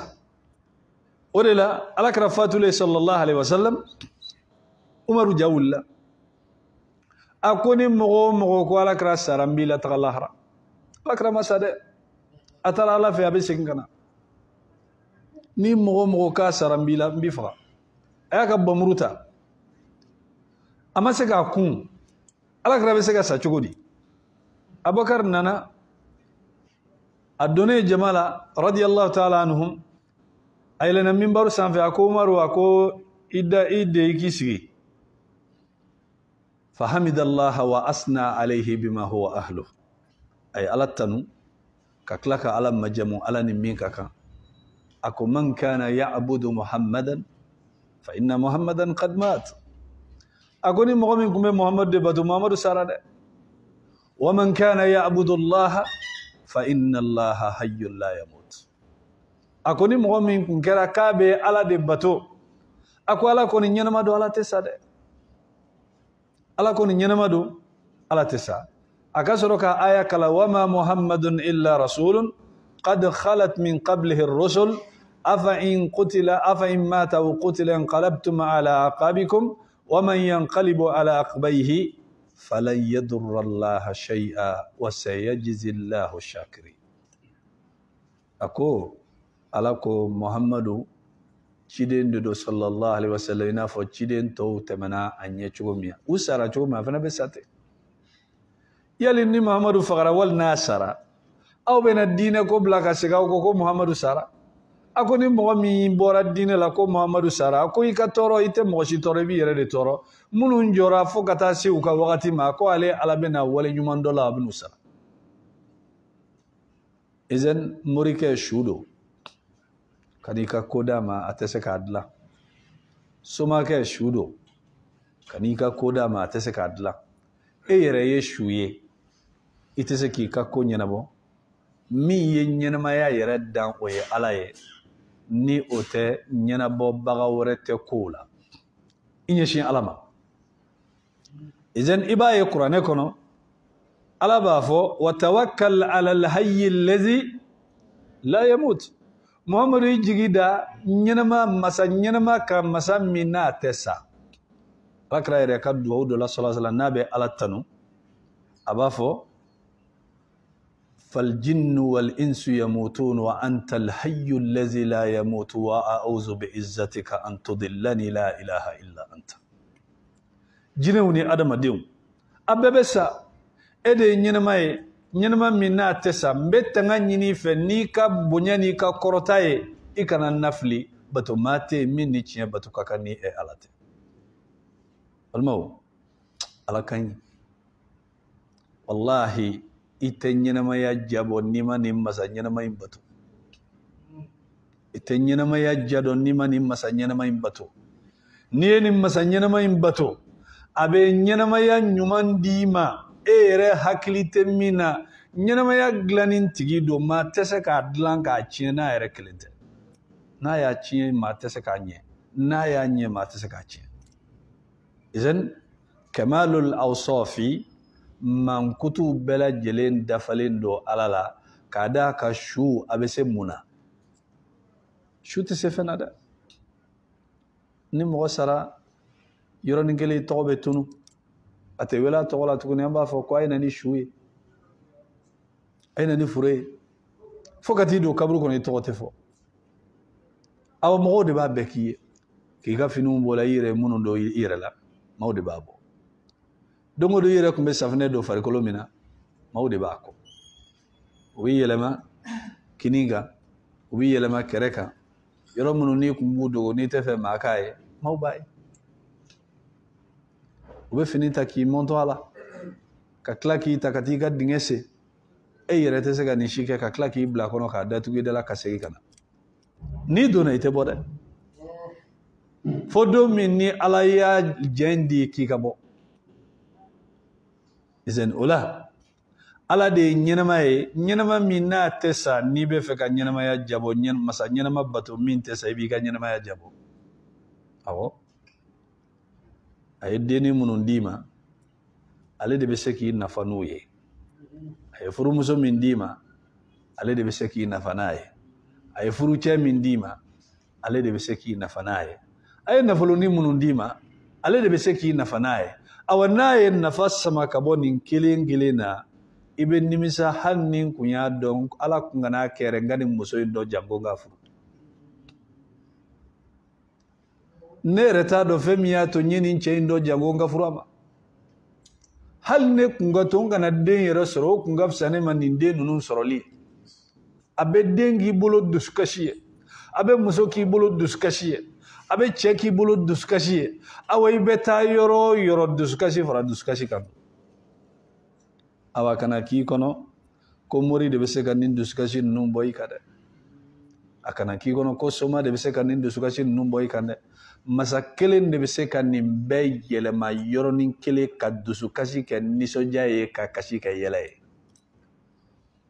o de la ala kɛra fatulen sallallahu alaihi wasallam umaru ja wulila a ko ni mɔgɔ o mɔgɔ ko ala kɛra sara n b'i la taga lahara ala kɛra ma sa dɛ a taara ala fɛ a bɛ segin ka na ni mɔgɔ o mɔgɔ k'a sara n b'i la n b'i faga a y'a ka bamuru ta a ma se k'a kun ala kɛra bɛ se ka sa cogo di abubakar nana a donnen jama la radiyallahu ta'ala anhum a yɛlɛnna minbaru sanfɛ a ko umaru a ko i de i k'i sigi fahamidallaha wa asna alayhi bima huwa ahlu a ye ala tanu ka tila ka ala majamu ala ni min ka kan a ko man kana ya'budu muhammadan fa inna muhammadan qad mat a ko ni mɔgɔ min tun bɛ muhammadu de bato muhammadu sara dɛ wa man kana ya'budu allaha fa inna allaha hayyun la yamut a ko ni mɔgɔ min tun kɛra k'a bɛ ala de bato a ko ala kɔni ɲɛnama don ala tɛ sa dɛ ala kɔni ɲɛnama don ala tɛ sa a ka sɔrɔ ka aya kala wa ma muhammadun illa rasulun qad khalat min qablihi ar-rusul afa in mata aw qutila inqalabtum ala aqabikum wa man yanqalibu ala aqbayhi falan yadurra allaha shay'a wa sayajzi allahu shakirin ako ala ko muhammadu ciden de do sallallahu alaihi wasallam ina fɔ ciden tɔw tɛmɛna a ɲɛ cogo min u sara cogo min a fana bɛ sa ten yali ni muhammadu fagara wali n'a sara aw bɛna diinɛ ko bila ka segin aw ko muhammadu sara ako ni mɔgɔ min bɔra diinɛ la ko Muhamadu sara ko i ka tɔɔrɔ i tɛ mɔgɔ si tɔɔrɔ i b'i yɛrɛ de tɔɔrɔ minnu jɔra fo ka taa se u ka wagati ma ko ale Ala bɛna wale ɲuman dɔ la a bɛn'u sara izan morikɛ su don ka n'i ka ko d'a ma a tɛ se k'a dilan somakɛ su don ka n'i ka ko d'a ma a tɛ se k'a dilan e yɛrɛ ye su ye i tɛ se k'i ka ko ɲɛnabɔ min ye ɲɛnamaya yɛrɛ dan o ye Ala ye ni o tɛ ɲɛnabɔbaga wɛrɛ tɛ kow la i ɲɛsin Ala ma izan i b'a ye kuranɛ kɔnɔ Ala b'a fɔ wa tawakkal ala al-hayyi allazi la yamut Muhammadu i jigi da masa ɲɛnama ka masa min n'a tɛ sa Alakira yɛrɛ ka duwawu dɔ la sallallahu alaihi wasallam n'a bɛ Ala tanu a b'a fɔ فالجن والإنس يموتون وأنت الحي الذي لا يموت وأعوذ بعزتك أن تضلني لا إله إلا أنت جنوني أدم ديو أببسا إدي نينما منا تسا مبتغا نيني فنيكا بنيانيكا كورتاي إكنا نفلي باتو ماتي مني تشيا باتو كاكاني إي ألاتي المو ألا كاين والله ite ɲɛnamaya jabɔ ni ma nin masa ɲɛnama in bato ite ɲɛnamaya jadɔ ni ma nin masa ɲɛnama in bato ni ye nin masa ɲɛnama in bato a bɛ ɲɛnamaya ɲuman d'i ma e yɛrɛ hakili tɛ min na ɲɛnamaya dilanni tigi don maa tɛ se k'a dilan k'a tiɲɛ n'a yɛrɛ kelen tɛ n'a y'a tiɲɛ maa tɛ se k'a ɲɛ n'a y'a ɲɛ maa tɛ se k'a tiɲɛ izan kamalul awsafi mankutu bɛɛ lajɛlen dafalen don Ala la k'a d'a ka su a bɛ se mun na su tɛ se fɛn na dɛ ni mɔgɔ sara yɔrɔnin kelen i tɔgɔ bɛ tunu a tɛ wele a tɔgɔ la tuguni an b'a fɔ ko a ye na ni su ye a ye na ni fure ye fo ka t'i don kaburu kɔnɔ i tɔgɔ tɛ fɔ aw mɔgɔw de b'a bɛɛ k'i ye k'i ka finiw bɔ la i yɛrɛ minnu don i yɛrɛ la maaw de b'a bɔ don o don i yɛrɛ tun bɛ safinɛ don farikolo min na maaw de b'a kɔ u bɛ yɛlɛma kini kan u bɛ yɛlɛma kɛrɛ kan yɔrɔ minnu n'i kun b'u dogo n'i tɛ fɛ maa k'a ye maaw b'a ye u bɛ fini ta k'i mɔntɔ a la ka tila k'i ta ka t'i ka dingɛ sen e yɛrɛ tɛ se ka nin si kɛ ka tila k'i bila kɔnɔ k'a datugu i da la ka segin ka na n'i donna i tɛ bɔ dɛ fo don min ni Ala y'a jɛn di k'i ka bɔ izan o la Ala de ye ɲɛnama ye ɲɛnama min n'a tɛ sa n'i bɛ fɛ ka ɲɛnamaya jabɔ masa ɲɛnama bato min tɛ sa i b'i ka ɲɛnamaya jabɔ awɔ a ye denni minnu d'i ma ale de bɛ se k'i nafa n'o ye a ye furumuso min d'i ma ale de bɛ se k'i nafa n'a ye a ye furucɛ min d'i ma ale de bɛ se k'i nafa n'a ye a ye nafolonin minnu d'i ma ale de bɛ se k'i nafa n'a ye awa n'a ye nafa sama ka bɔ nin kelen kelen na i bɛ nimisa hali ni kun y'a dɔn Ala kun kan'a kɛ n ka nin muso in dɔ janko k'a furu ne yɛrɛ t'a dɔn fɛn min y'a to n ye nin cɛ in dɔ janko n ka furu a ma hali ne kun ka to n kana den yɛrɛ sɔrɔ o kun ka fisa ne ma nin den ninnu sɔrɔli a bɛ den k'i bolo dusukasi ye a bɛ muso k'i bolo dusukasi ye a bɛ cɛ k'i bolo dusukasi ye awa i bɛ taa yɔrɔ o yɔrɔ dusukasi fara dusukasi kan awa kana k'i kɔnɔ ko mori de bɛ se ka nin dusukasi ninnu bɔ i kan dɛ a kana k'i kɔnɔ ko soma de bɛ se ka nin dusukasi ninnu bɔ i kan dɛ masa kelen de bɛ se ka nin bɛɛ yɛlɛma yɔrɔnin kelen ka dusukasi kɛ nisɔndiya ye ka kasi kɛ yɛlɛ ye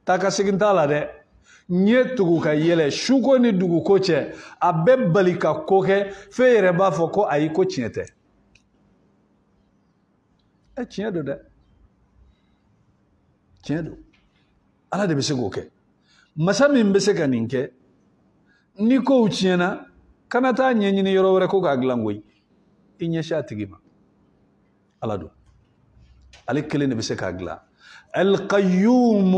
taa ka segin t'a la dɛ n ye tugu ka yɛlɛ suko ni duguko cɛ a bɛ bali ka ko kɛ f'e yɛrɛ b'a fɔ ko ayi ko tiɲɛ tɛ tiɲɛ don dɛ tiɲɛ don Ala de bɛ se k'o kɛ masa min bɛ se ka nin kɛ ni kow tiɲɛna kana taa ɲɛɲini yɔrɔ wɛrɛ ko k'a dilan koyi i ɲɛsin a tigi ma Ala don ale kelen de bɛ se k'a dilan al-qayyum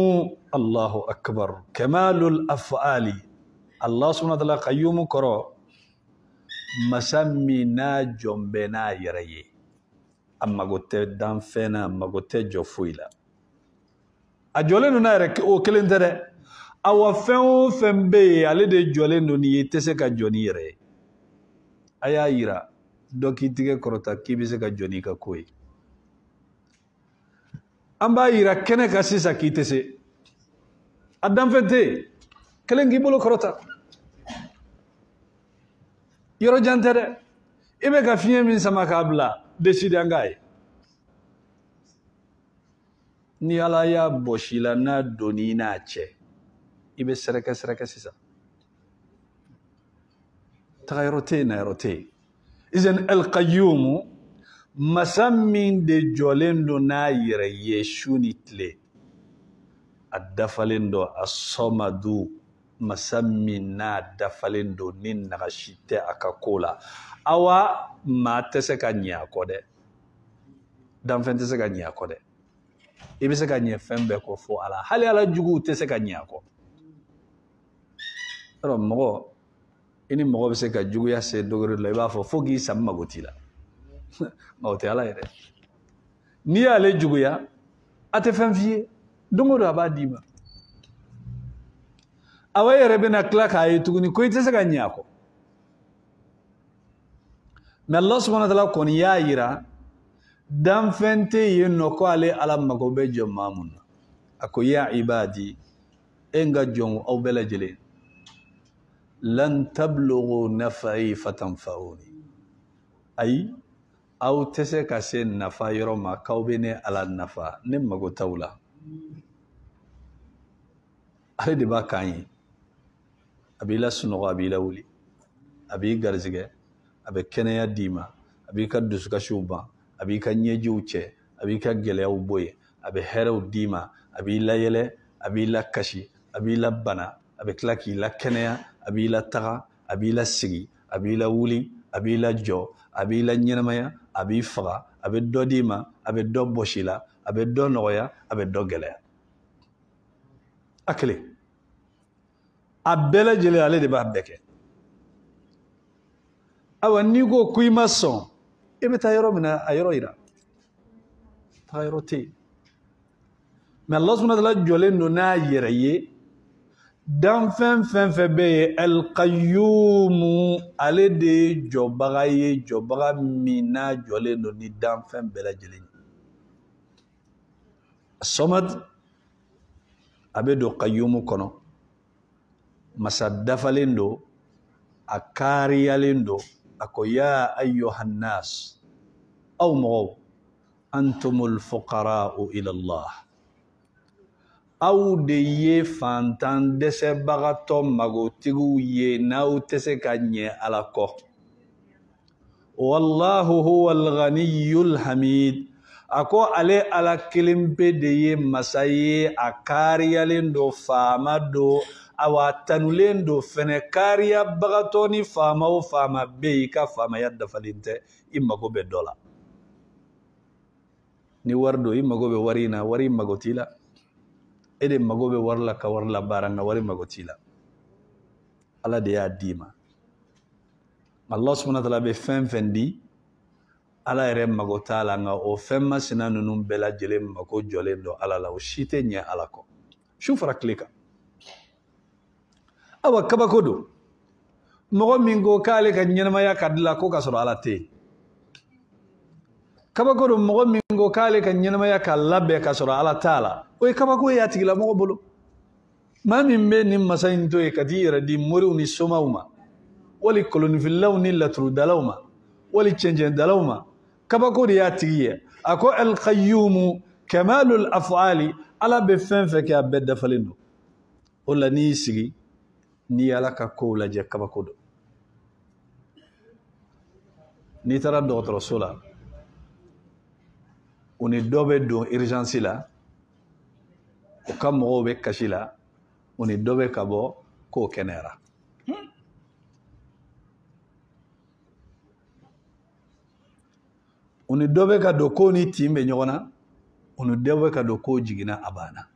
Allahu akbar kamalul af'ali Allah subhanahu wa ta'ala qayyum kɔrɔ masa min n'a jɔn bɛ n'a yɛrɛ ye a mago tɛ danfɛn na a mago tɛ jɔ foyi la a jɔlen don n'a yɛrɛ o kelen tɛ dɛ awa fɛn o fɛn bɛ yen ale de jɔlen don ni ye tɛ se ka jɔ ni yɛrɛ ye a y'a yira dɔ k'i tigɛ kɔrɔta k'i bɛ se ka jɔ n'i ka ko ye an b'a yira kɛnɛ kan sisan k'i tɛ se a danfɛn tɛ yen kelen k'i bolo kɔrɔta yɔrɔ jan tɛ dɛ i bɛ ka fiɲɛ min sama k'a bila décide an k'a ye ni ala y'a bɔsi la n'a donni n'a cɛ i bɛ sɛrɛkɛ sisan taga yɔrɔ tɛ yen na yɔrɔ tɛ yen izan al-qayyum masa min de jɔlen don n'a yɛrɛ ye su ni tile a dafalen don a sɔmadu masa min n'a dafalen don ni nagasi tɛ a ka ko la awa maa tɛ se ka ɲɛ a kɔ dɛ danfɛn tɛ se ka ɲɛ a kɔ dɛ i bɛ se ka ɲɛ fɛn bɛɛ kɔ fo ala hali ala juguw tɛ se ka ɲɛ a kɔ yɔrɔ mɔgɔ i ni mɔgɔ bɛ se ka juguya se dogere la i b'a fɔ fo k'i sami mago t'i la nka o tɛ ala yɛrɛ n'i y'ale juguya a tɛ fɛn f'i ye don o don a b'a d'i ma awa yɛrɛ bɛna tila k'a ye tuguni ko i tɛ se ka ɲɛ a kɔ mɛ Allah subhanahu wa ta'ala kɔni y'a yira danfɛn tɛ yen nɔ ko ale ala mago bɛ jɔ maa mun na a ko ya ibadi e n ka jɔn aw bɛɛ lajɛlen lan tablughu nafa'i fatanfa'uni ayi aw tɛ se ka se nafa yɔrɔ ma k'aw bɛ ne ala nafa ne mago t'aw la ale de b'a kan ye a b'i la sunɔgɔ a b'i la wuli a b'i garizigɛ a bɛ kɛnɛya d'i ma a b'i ka dusukasiw ban a b'i ka ɲɛjiw cɛ a b'i ka gɛlɛyaw bɔ yen a bɛ hɛrɛw d'i ma a b'i layɛlɛ a b'i la kasi a b'i la bana a bɛ tila k'i la kɛnɛya a b'i la taga a b'i la sigi a b'i la wuli a b'i la jɔ a b'i la ɲɛnamaya a b'i faga a bɛ dɔ d'i ma a bɛ dɔ bɔsi la a bɛ dɔ nɔgɔya a bɛ dɔ gɛlɛya a kelen a bɛɛ lajɛlen ale de b'a bɛɛ kɛ awa n'i ko ko i ma sɔn i bɛ taa yɔrɔ min na a yɔrɔ yira taa yɔrɔ tɛ yen mɛ Allah subhanahu wa ta'ala jɔlen don n'a yɛrɛ ye danfɛn fɛn fɛn bɛ yen al-qayyum ale de ye jɔbaga ye jɔbaga min n'a jɔlen don ni danfɛn bɛɛ lajɛlen ye Samad a bɛ don qayyum kɔnɔ masa dafalen don a kariyalen don a ko ya ayyuhan nas aw mɔgɔw antumul fuqara'u ila Allah aw de ye fantan dɛsɛbagatɔ magotigiw ye n'aw tɛ se ka ɲɛ ala kɔ wallahu huwal ghaniyyul hamid a ko ale ala kelen pe de ye masa ye a kariyalen don faama don awa tanulen don fɛnɛ kariyabagatɔ ni faama o faama bɛ yen i ka faamaya dafalen tɛ i mago bɛ dɔ la ni wari don i mago bɛ wari in na wari mago t'i la e de mago bɛ wari la ka wari la baara nka wari mago t'i la ala de y'a d'i ma Allah subhanahu wa ta'ala bɛ fɛn fɛn di ala yɛrɛ mago t'a la nka o fɛn masina ninnu bɛɛ lajɛlen mago jɔlen don ala la o si tɛ ɲɛ ala kɔ su fara tile kan awa kabako don mɔgɔ min ko k'ale ka ɲɛnamaya ka dilan ko ka sɔrɔ ala tɛ yen kabako don mɔgɔ min ko k'ale ka ɲɛnamaya ka labɛn ka sɔrɔ ala t'a la o ye kabako ye a tigilamɔgɔ bolo maa min bɛ nin masa in to yen ka t'i yɛrɛ di moriw ni somaw ma wali kolonifilaw ni laturudalaw ma wali cɛncɛndalaw ma kabako de y'a tigi ye a ko al-qayyum kamalul af'ali ala bɛ fɛn fɛn kɛ a bɛɛ dafalen don o la n'i y'i sigi n'i ala ka kow lajɛ kabako don n'i taara dɔgɔtɔrɔso la u ni dɔ bɛ don urgence la u ka mɔgɔw bɛ kasi la u ni dɔ bɛ ka bɔ k'o kɛnɛyara u ni dɔ bɛ ka don k'o ni tin bɛ ɲɔgɔn na u ni dɔ bɛ ka don k'o jiginna a banna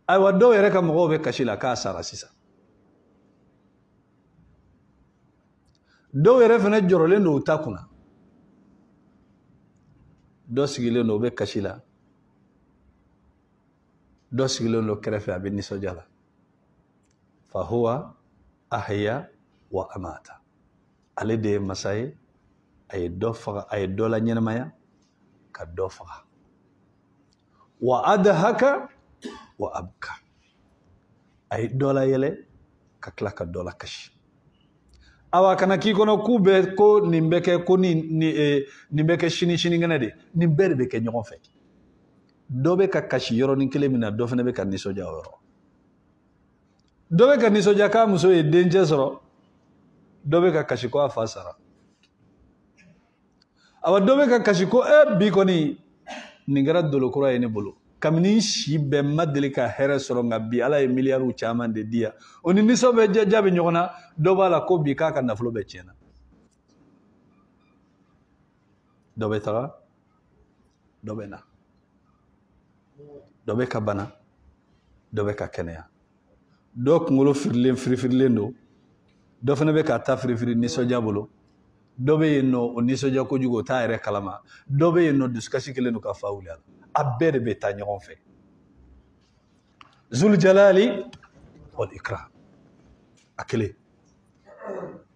ayiwa dɔw yɛrɛ ka mɔgɔw bɛ kasi la k'a sara sisan dɔw yɛrɛ fana jɔrɔlen don u ta kunna dɔ sigilen don u bɛ kasi la dɔ sigilen lo kɛrɛfɛ a bɛ nisɔndiya la fa huwa ahya wa amata ale de ye masa ye a ye dɔ faga a ye dɔ la ɲɛnamaya ka dɔ faga wa adhaka wa abka a ye dɔ la yɛlɛ ka tila ka dɔ la kasi awa kana k'i kɔnɔ k'u bɛ ko nin bɛ kɛ ko nin bɛ kɛ sinikɛnɛ de nin bɛɛ de bɛ kɛ ɲɔgɔn fɛ dɔ bɛ ka kasi yɔrɔnin kelen min na dɔ fana bɛ ka nisɔndiya o yɔrɔ dɔ bɛ ka nisɔndiya k'a muso ye dencɛ sɔrɔ dɔ bɛ ka kasi ko a fa sara awa dɔ bɛ ka kasi ko bi kɔni nin kɛra dolokura ye ne bolo kabini si bɛɛ ma deli ka hɛrɛ sɔrɔ nka bi ala ye miliyariw caman de di yan o ni nisɔn bɛ jaabi ɲɔgɔn na dɔ b'a la ko bi k'a ka nafolo bɛɛ tiɲɛna dɔ bɛ taga dɔ bɛ na dɔ bɛ ka bana dɔ bɛ ka kɛnɛya dɔ kunkolo firifirilen don dɔ fana bɛ ka ta firifiri nisɔndiya bolo dɔ bɛ yen nɔ o nisɔndiya kojugu o t'a yɛrɛ kalama dɔ bɛ yen nɔ dusukasi kelen don ka fa wuli a la a bɛɛ de bɛ taa ɲɔgɔn fɛ zul jalali wal ikram a kelen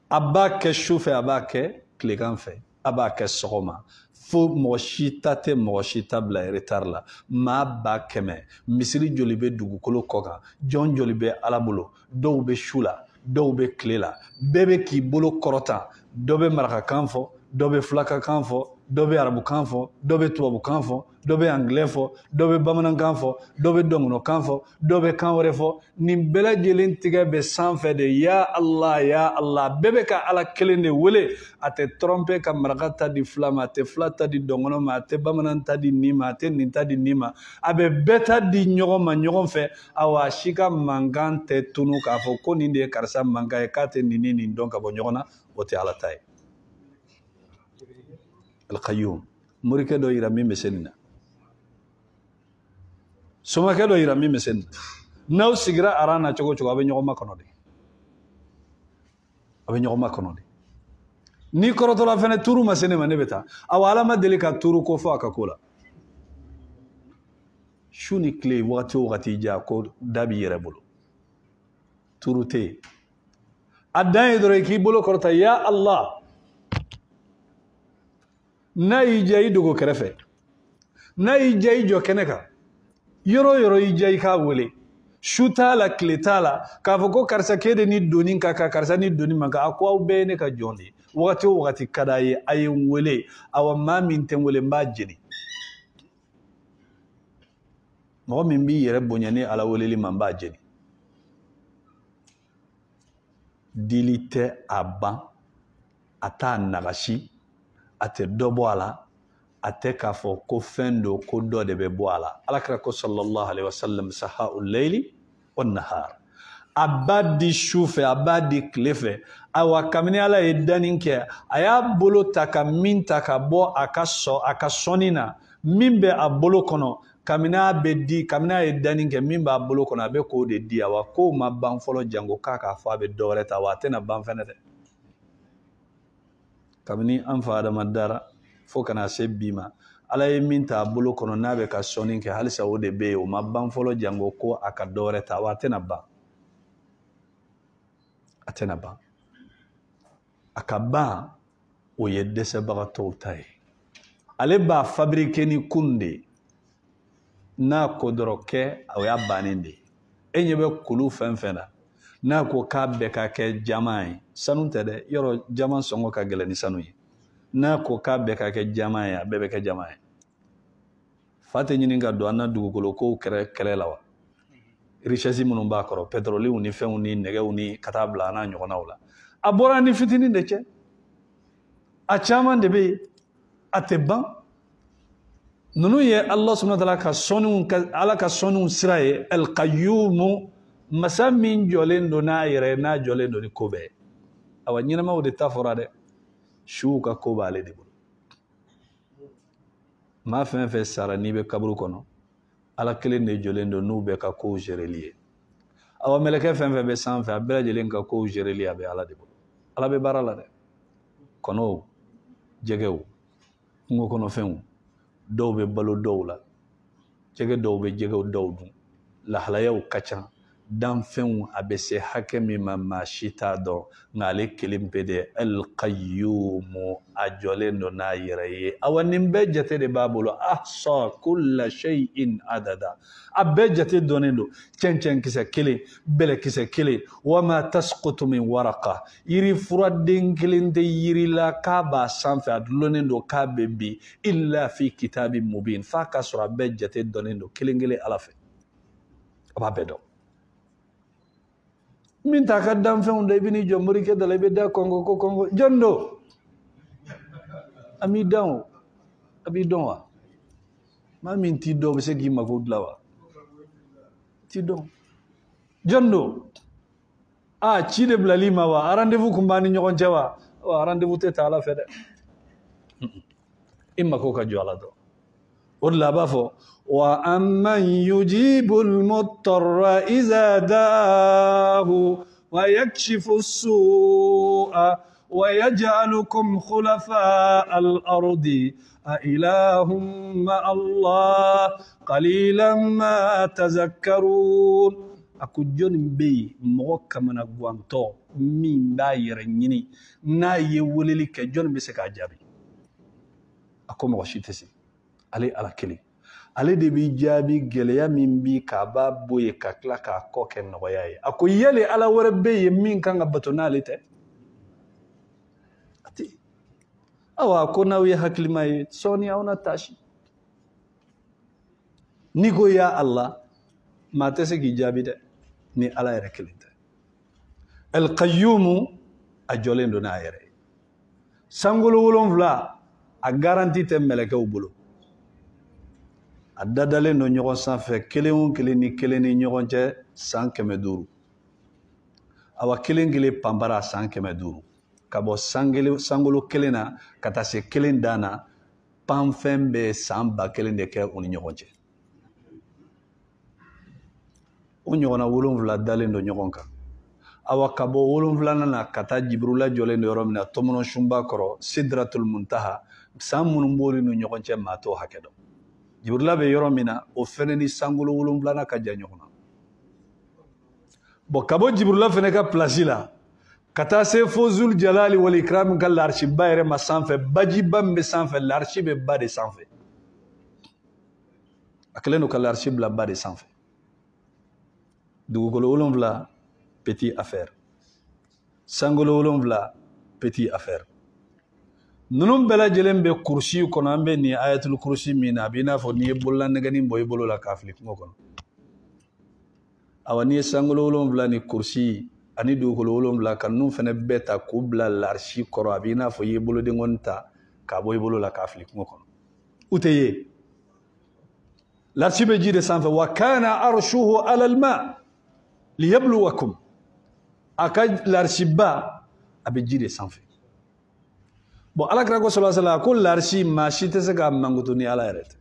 a b'a kɛ su fɛ a b'a kɛ tilegan fɛ a b'a kɛ sɔgɔma fo mɔgɔ si ta tɛ mɔgɔ si ta bila retard la maa ba kɛmɛ misiri joli bɛ dugukolo kɔ kan jɔn joli bɛ ala bolo dɔw bɛ su la dɔw bɛ tile la bɛɛ bɛ k'i bolo kɔrɔta dɔ bɛ marakakan fɔ dɔ bɛ fulakakan fɔ dɔ bɛ arabukan fɔ dɔ bɛ tubabukan fɔ dɔ bɛ angilɛ fɔ dɔ bɛ bamanankan fɔ dɔ bɛ dɔngɔnɔkan fɔ dɔ bɛ kan wɛrɛ fɔ nin bɛɛ lajɛlen tigɛ bɛ sanfɛ de ya Allah ya Allah bɛɛ bɛ ka ala kelen de wele a tɛ tromper ka maraka ta di fila ma a tɛ fila ta di dɔngɔnɔ ma a tɛ bamanan ta di nin ma a tɛ nin ta di nin ma a bɛ bɛɛ ta di ɲɔgɔn ma ɲɔgɔn fɛ awa si ka mankan tɛ tunu k'a fɔ ko nin de ye karisa mankan ye k'a tɛ nin ni nin dɔn ka bɔ ɲɔgɔn na o tɛ ala ta ye Al-Qayyum morikɛ dɔ yira min bɛ se nin na somakɛ dɔ yira min bɛ se nin na n'aw sigira aran na cogo cogo a bɛ ɲɔgɔn makɔnɔ de a bɛ ɲɔgɔn makɔnɔ de ni kɔrɔtɔla fɛnɛ tuuru ma se ne ma ne bɛ taa awa ala ma deli ka tuuru ko fɔ a ka ko la su ni tile wagati o wagati ja ko da b'i yɛrɛ bolo tuuru tɛ yen a dan ye dɔrɔn i k'i bolo kɔrɔta ya Allah n'a y'i diya i dogo kɛrɛfɛ n'a y'i diya i jɔ kɛnɛ kan yɔrɔ o yɔrɔ y'i diya i k'a wele su t'a la tile t'a la k'a fɔ ko karisa k'e de ni doni ka kan karisa ni doni man kan a ko aw bɛɛ ye ne ka jɔn de ye wagati o wagati ka d'a ye a ye n wele awa maa min tɛ n wele n b'a jeni mɔgɔ min b'i yɛrɛ bonya ni ala weleli ma n b'a jeni dili tɛ a ban a t'a nagasi a tɛ dɔ bɔ a la a tɛ k'a fɔ ko fɛn don ko dɔ de bɛ bɔ a la alakira ko sallallahu alaihi wasallam sahau layli wan nahar a b'a di su fɛ a b'a di tile fɛ awa kabini ala ye danni kɛ a y'a bolo ta ka min ta ka bɔ a ka sɔnni na min bɛ a bolo kɔnɔ kabini a bɛ di kabini a ye danni kɛ min b'a bolo kɔnɔ a bɛ k'o de di awa k'o ma ban fɔlɔ jango k'a k'a fɔ a bɛ dɔ wɛrɛ ta wa a tɛna ban fɛnɛ dɛ kabini an fa adama dara fo kana se bi ma ala ye min ta a bolo kɔnɔ n'a bɛ ka sɔnni kɛ halisa o de bɛ yen o ma ban fɔlɔ jango ko a ka dɔ wɛrɛ ta wa a tɛna ban a tɛna ban a ka ban o ye dɛsɛbagatɔw ta ye ale b'a fabriquer ni kun de ye n'a ko dɔrɔn kɛ o y'a bannen de ye e ɲɛ bɛ kulu fɛn fɛn na n'a ko k'a bɛɛ ka kɛ jama ye sanu tɛ dɛ yɔrɔ jama sɔngɔ ka gɛlɛn ni sanu ye n'a ko k'a bɛɛ ka kɛ jama ye a bɛɛ bɛ kɛ jama ye fa tɛ ɲini ka don an na dugukolo kow kɛlɛ la wa richesse minnu b'a kɔrɔ pétroliw ni fɛnw ni nɛgɛw ni ka taa bila an n'a ɲɔgɔnnaw la a bɔra ni fitinin de cɛ a caman de bɛ yen a tɛ ban ninnu ye Allah subhanahu wa ta'ala ka sɔnniw ala ka sɔnniw sira ye Al-Qayyum masa min jɔlen don n'a yɛrɛ n'a jɔlen don ni ko bɛɛ awa ɲɛnamaw de ta fɔra dɛ suw ka ko b'ale de bolo maa fɛn fɛn sara n'i bɛ kaburu kɔnɔ ala kelen de jɔlen don n'u bɛɛ ka kow géreli ye awa mɛlɛkɛ fɛn fɛn bɛ sanfɛ a bɛɛ lajɛlen ka kow géreli a bɛ ala de bolo ala bɛ baara la dɛ kɔnɔw jɛgɛw kungo kɔnɔfɛnw dɔw bɛ balo dɔw la jɛgɛ dɔw bɛ jɛgɛw dɔw dun lahalayaw ka ca danfɛnw a bɛ se hakɛ min ma maa si t'a dɔn nka ale kelen pe de alqayyumu a jɔlen don n'a yɛrɛ ye awa nin bɛɛ jate de b'a bolo ahsa kulla shay'in adada a bɛɛ jate dɔnnen don cɛncɛnkisɛ kelen bɛlɛkisɛ kelen wama tasqutu min waraqa yiri furaden kelen tɛ yiri la k'a b'a sanfɛ a dulonnen don k'a bɛ bin illa fi kitabin mubin f'a ka sɔrɔ a bɛɛ jate dɔnnen don kelen kelen ala fɛ a b'a bɛɛ dɔn min ta ka danfɛnw da i bɛ n'i jɔ morikɛ da la i bɛ da kɔngɔ ko kɔngɔ jɔn don a m'i dan o a b'i dɔn wa maa min t'i dɔn o bɛ se k'i mago dilan wa t'i dɔn jɔn don ci de bilali ma wa rendez-vous kun b'an ni ɲɔgɔn cɛ wa rendez-vous tɛ ta ala fɛ dɛ i mako ka jɔ ala dɔn o de la a b'a fɔ وَأَمَّنْ يُجِيبُ الْمُضْطَرَّ إِذَا دَعَاهُ وَيَكْشِفُ السُّوءَ وَيَجْعَلُكُمْ خُلَفَاءَ الْأَرْضِ أَإِلَٰهٌ مَّعَ اللَّهِ قَلِيلًا مَّا تَذَكَّرُونَ ako jɔnni bɛ yen mɔgɔ kamana guwantɔ min b'a yɛrɛ ɲini n'a ye weleli kɛ jɔnni bɛ se k'a jaabi a ko mɔgɔ si tɛ se ale ala kelen ale de b'i jaabi gɛlɛya min bi k'a b'a bɔ yen ka tila k'a kɔ kɛ nɔgɔya ye a ko yali ala wɛrɛ bɛ yen min kan ka bato n'ale tɛ a tɛ awa ko n'aw ye hakilima ye sɔɔni aw na taasi n'i ko ya Allah maa tɛ se k'i jaabi dɛ ni ala yɛrɛ kelen tɛ alqayyumu a jɔlen don n'a yɛrɛ ye sankolo 7 a garanti tɛ mɛlɛkɛw bolo a dadalen don ɲɔgɔn sanfɛ kelen o kelen ni kelen ni ɲɔgɔn cɛ san 500 awa kelen kelen panbara san 500 ka bɔ sankolo kelen na ka taa se kelen dan na panfɛn bɛ san 1000 de kɛ u ni ɲɔgɔn cɛ o ɲɔgɔnna 7 dalen don ɲɔgɔn kan awa ka bɔ 7 na ka taa Jibrila jɔlen don yɔrɔ min na tɔmɔnɔ sunba kɔrɔ sidratul muntaha san minnu b'olu ni ɲɔgɔn cɛ maa t'o hakɛ dɔn Jibrila bɛ yɔrɔ min na o fɛnɛ ni sankolo 7 ka jan ɲɔgɔn na bon ka bɔ Jibrila fɛnɛ ka place la ka taa se fo Zul Jalali wal Ikram ka l'arshi ba yɛrɛ ma sanfɛ bajiba min bɛ sanfɛ l'arshi bɛ ba de sanfɛ a kɛlen don ka l'arshi bila ba de sanfɛ dugukolo 7 petit affaire sankolo 7 petit affaire ninnu bɛɛ lajɛlen bɛ kurusi kɔnɔ an bɛ nin ayatul kurusi min na a b'i n'a fɔ n'i ye bolola nɛgɛnin bɔ i bolo la k'a fili kungo kɔnɔ awa n'i ye sankolo 7 ni kurusi ani dugukolo 7 ka ninnu fɛnɛ bɛɛ ta k'u bila l'arshi kɔrɔ a b'i n'a fɔ i ye bolodenkɔni ta k'a bɔ i bolo la k'a fili kungo kɔnɔ u tɛ ye l'arshi bɛ ji de sanfɛ wa kana arshuhu alal ma liyabluwakum a ka l'arshi ba a bɛ ji de sanfɛ bon alakira ko sallallahu alaihi wasallam ko l'arshi maa si tɛ se ka mankutu ni ala yɛrɛ tɛ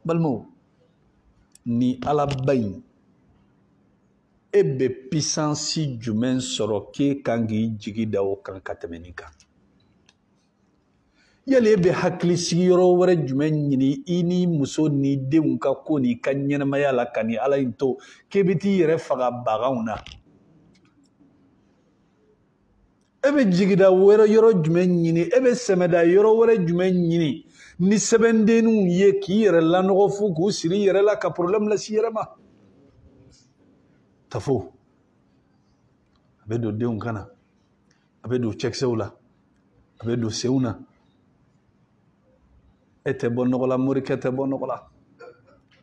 balimaw ni ala ba in e bɛ puissance jumɛn sɔrɔ k'e kan k'i jigi da o kan ka tɛmɛ nin kan yali e bɛ hakili sigiyɔrɔ wɛrɛ jumɛn ɲini i ni muso ni denw ka ko ni ka ɲɛnamaya la ka ni ala in to k'e bɛ t'i yɛrɛ faga baganw na e bɛ jigida wɛrɛ yɔrɔ jumɛn ɲini e bɛ sɛmɛda yɔrɔ wɛrɛ jumɛn ɲini ni sɛbɛndenninw ye k'i yɛrɛ lanɔgɔ fo k'u siri i yɛrɛ la ka problème lase i yɛrɛ ma tafo a bɛ don denw kan na a bɛ don cɛkisɛw la a bɛ don senw na e tɛ bɔ nɔgɔ la morikɛ tɛ bɔ nɔgɔ la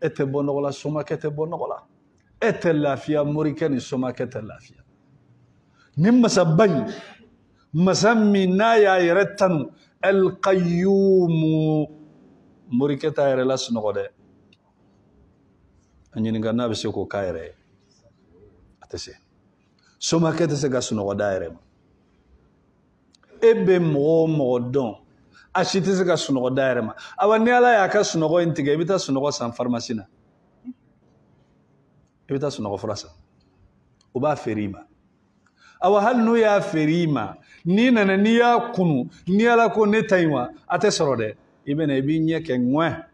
e tɛ bɔ nɔgɔ la somakɛ tɛ bɔ nɔgɔ la e tɛ lafiya morikɛ ni somakɛ tɛ lafiya ni masaba in masa min n'a y'a yɛrɛ tanu alqayyumu morikɛ t'a yɛrɛ la sunɔgɔ dɛ a ɲininka n'a bɛ se k'o k'a yɛrɛ ye a tɛ se somakɛ tɛ se ka sunɔgɔ d'a yɛrɛ ma e bɛ mɔgɔ o mɔgɔ dɔn a si tɛ se ka sunɔgɔ d'a yɛrɛ ma awa ni ala y'a ka sunɔgɔ in tigɛ i bɛ taa sunɔgɔ san pharmacie na i bɛ taa sunɔgɔ fura san o b'a feere i ma awa hali n'u y'a feere i ma n'i nana n'i y'a kunu ni ala ko ne ta in wa a tɛ sɔrɔ dɛ i bɛ na i b'i ɲɛ kɛ ŋɔɛ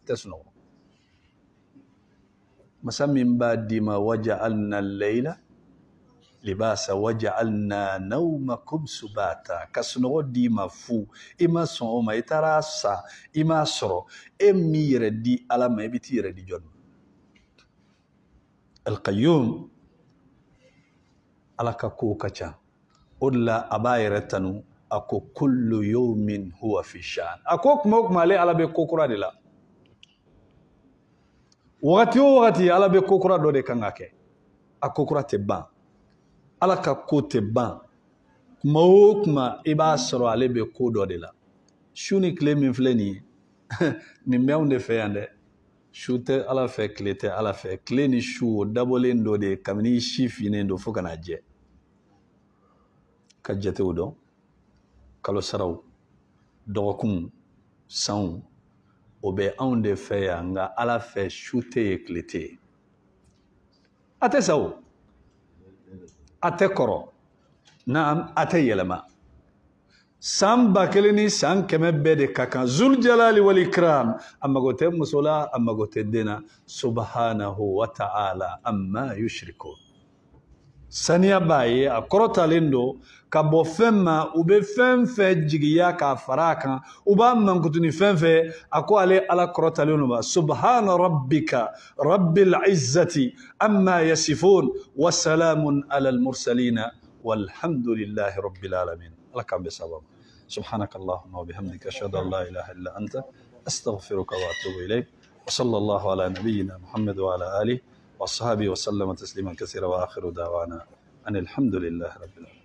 tɛ sunɔgɔ مسمين بعد ما وجعلنا الليل libasa waja'alna nawmakum subata kasno di mafu ima so ma itarasa ima soro emire di ala ma bitire di jon al-qayyum ala ka ko kacha ulla abayratanu ako kullu yawmin huwa fi sha'n ako kuma le ala be kokura de la wati ala be kokura do de kangake akokura te ban ala ka ko tɛ ban kuma o kuma i b'a sɔrɔ ale bɛ ko dɔ de la su ni tile min filɛ nin ye nin bɛ anw de fɛ yan dɛ su tɛ ala fɛ tile tɛ ala fɛ tile ni su o dabɔlen dɔ de ye kabini i si finnen don fo ka n'a jɛ ka jatew dɔn kalo saraw dɔgɔkun sanw o bɛ anw de fɛ yan nka ala fɛ su tɛ ye tile tɛ ye a tɛ sa o ate kɔrɔ naam ate yɛlɛma san 1000 ni san 100 bɛɛ de ka kan zul jalali wal ikram a mago tɛ muso la a mago tɛ den na subhanahu wa ta'ala amma yushrikun saniya b'a ye a kɔrɔtalen don ka bɔ fɛn ma u bɛ fɛn fɛn jigiya k'a fara a kan u b'a mankutuni fɛn fɛn a ko ale ala kɔrɔtalen don ba subhana rabbika rabbil izzati amma yasifun wa salamun alal mursalina walhamdulillahi rabbil alamin ala k'an bɛ sababu subhanaka allahumma wa bihamdika ashhadu an la ilaha illa anta astaghfiruka wa atubu ilayk wa sallallahu ala nabiyyina muhammad wa ala alihi وصحابه وسلم تسليما كثيرا وآخر دعوانا أن الحمد لله رب العالمين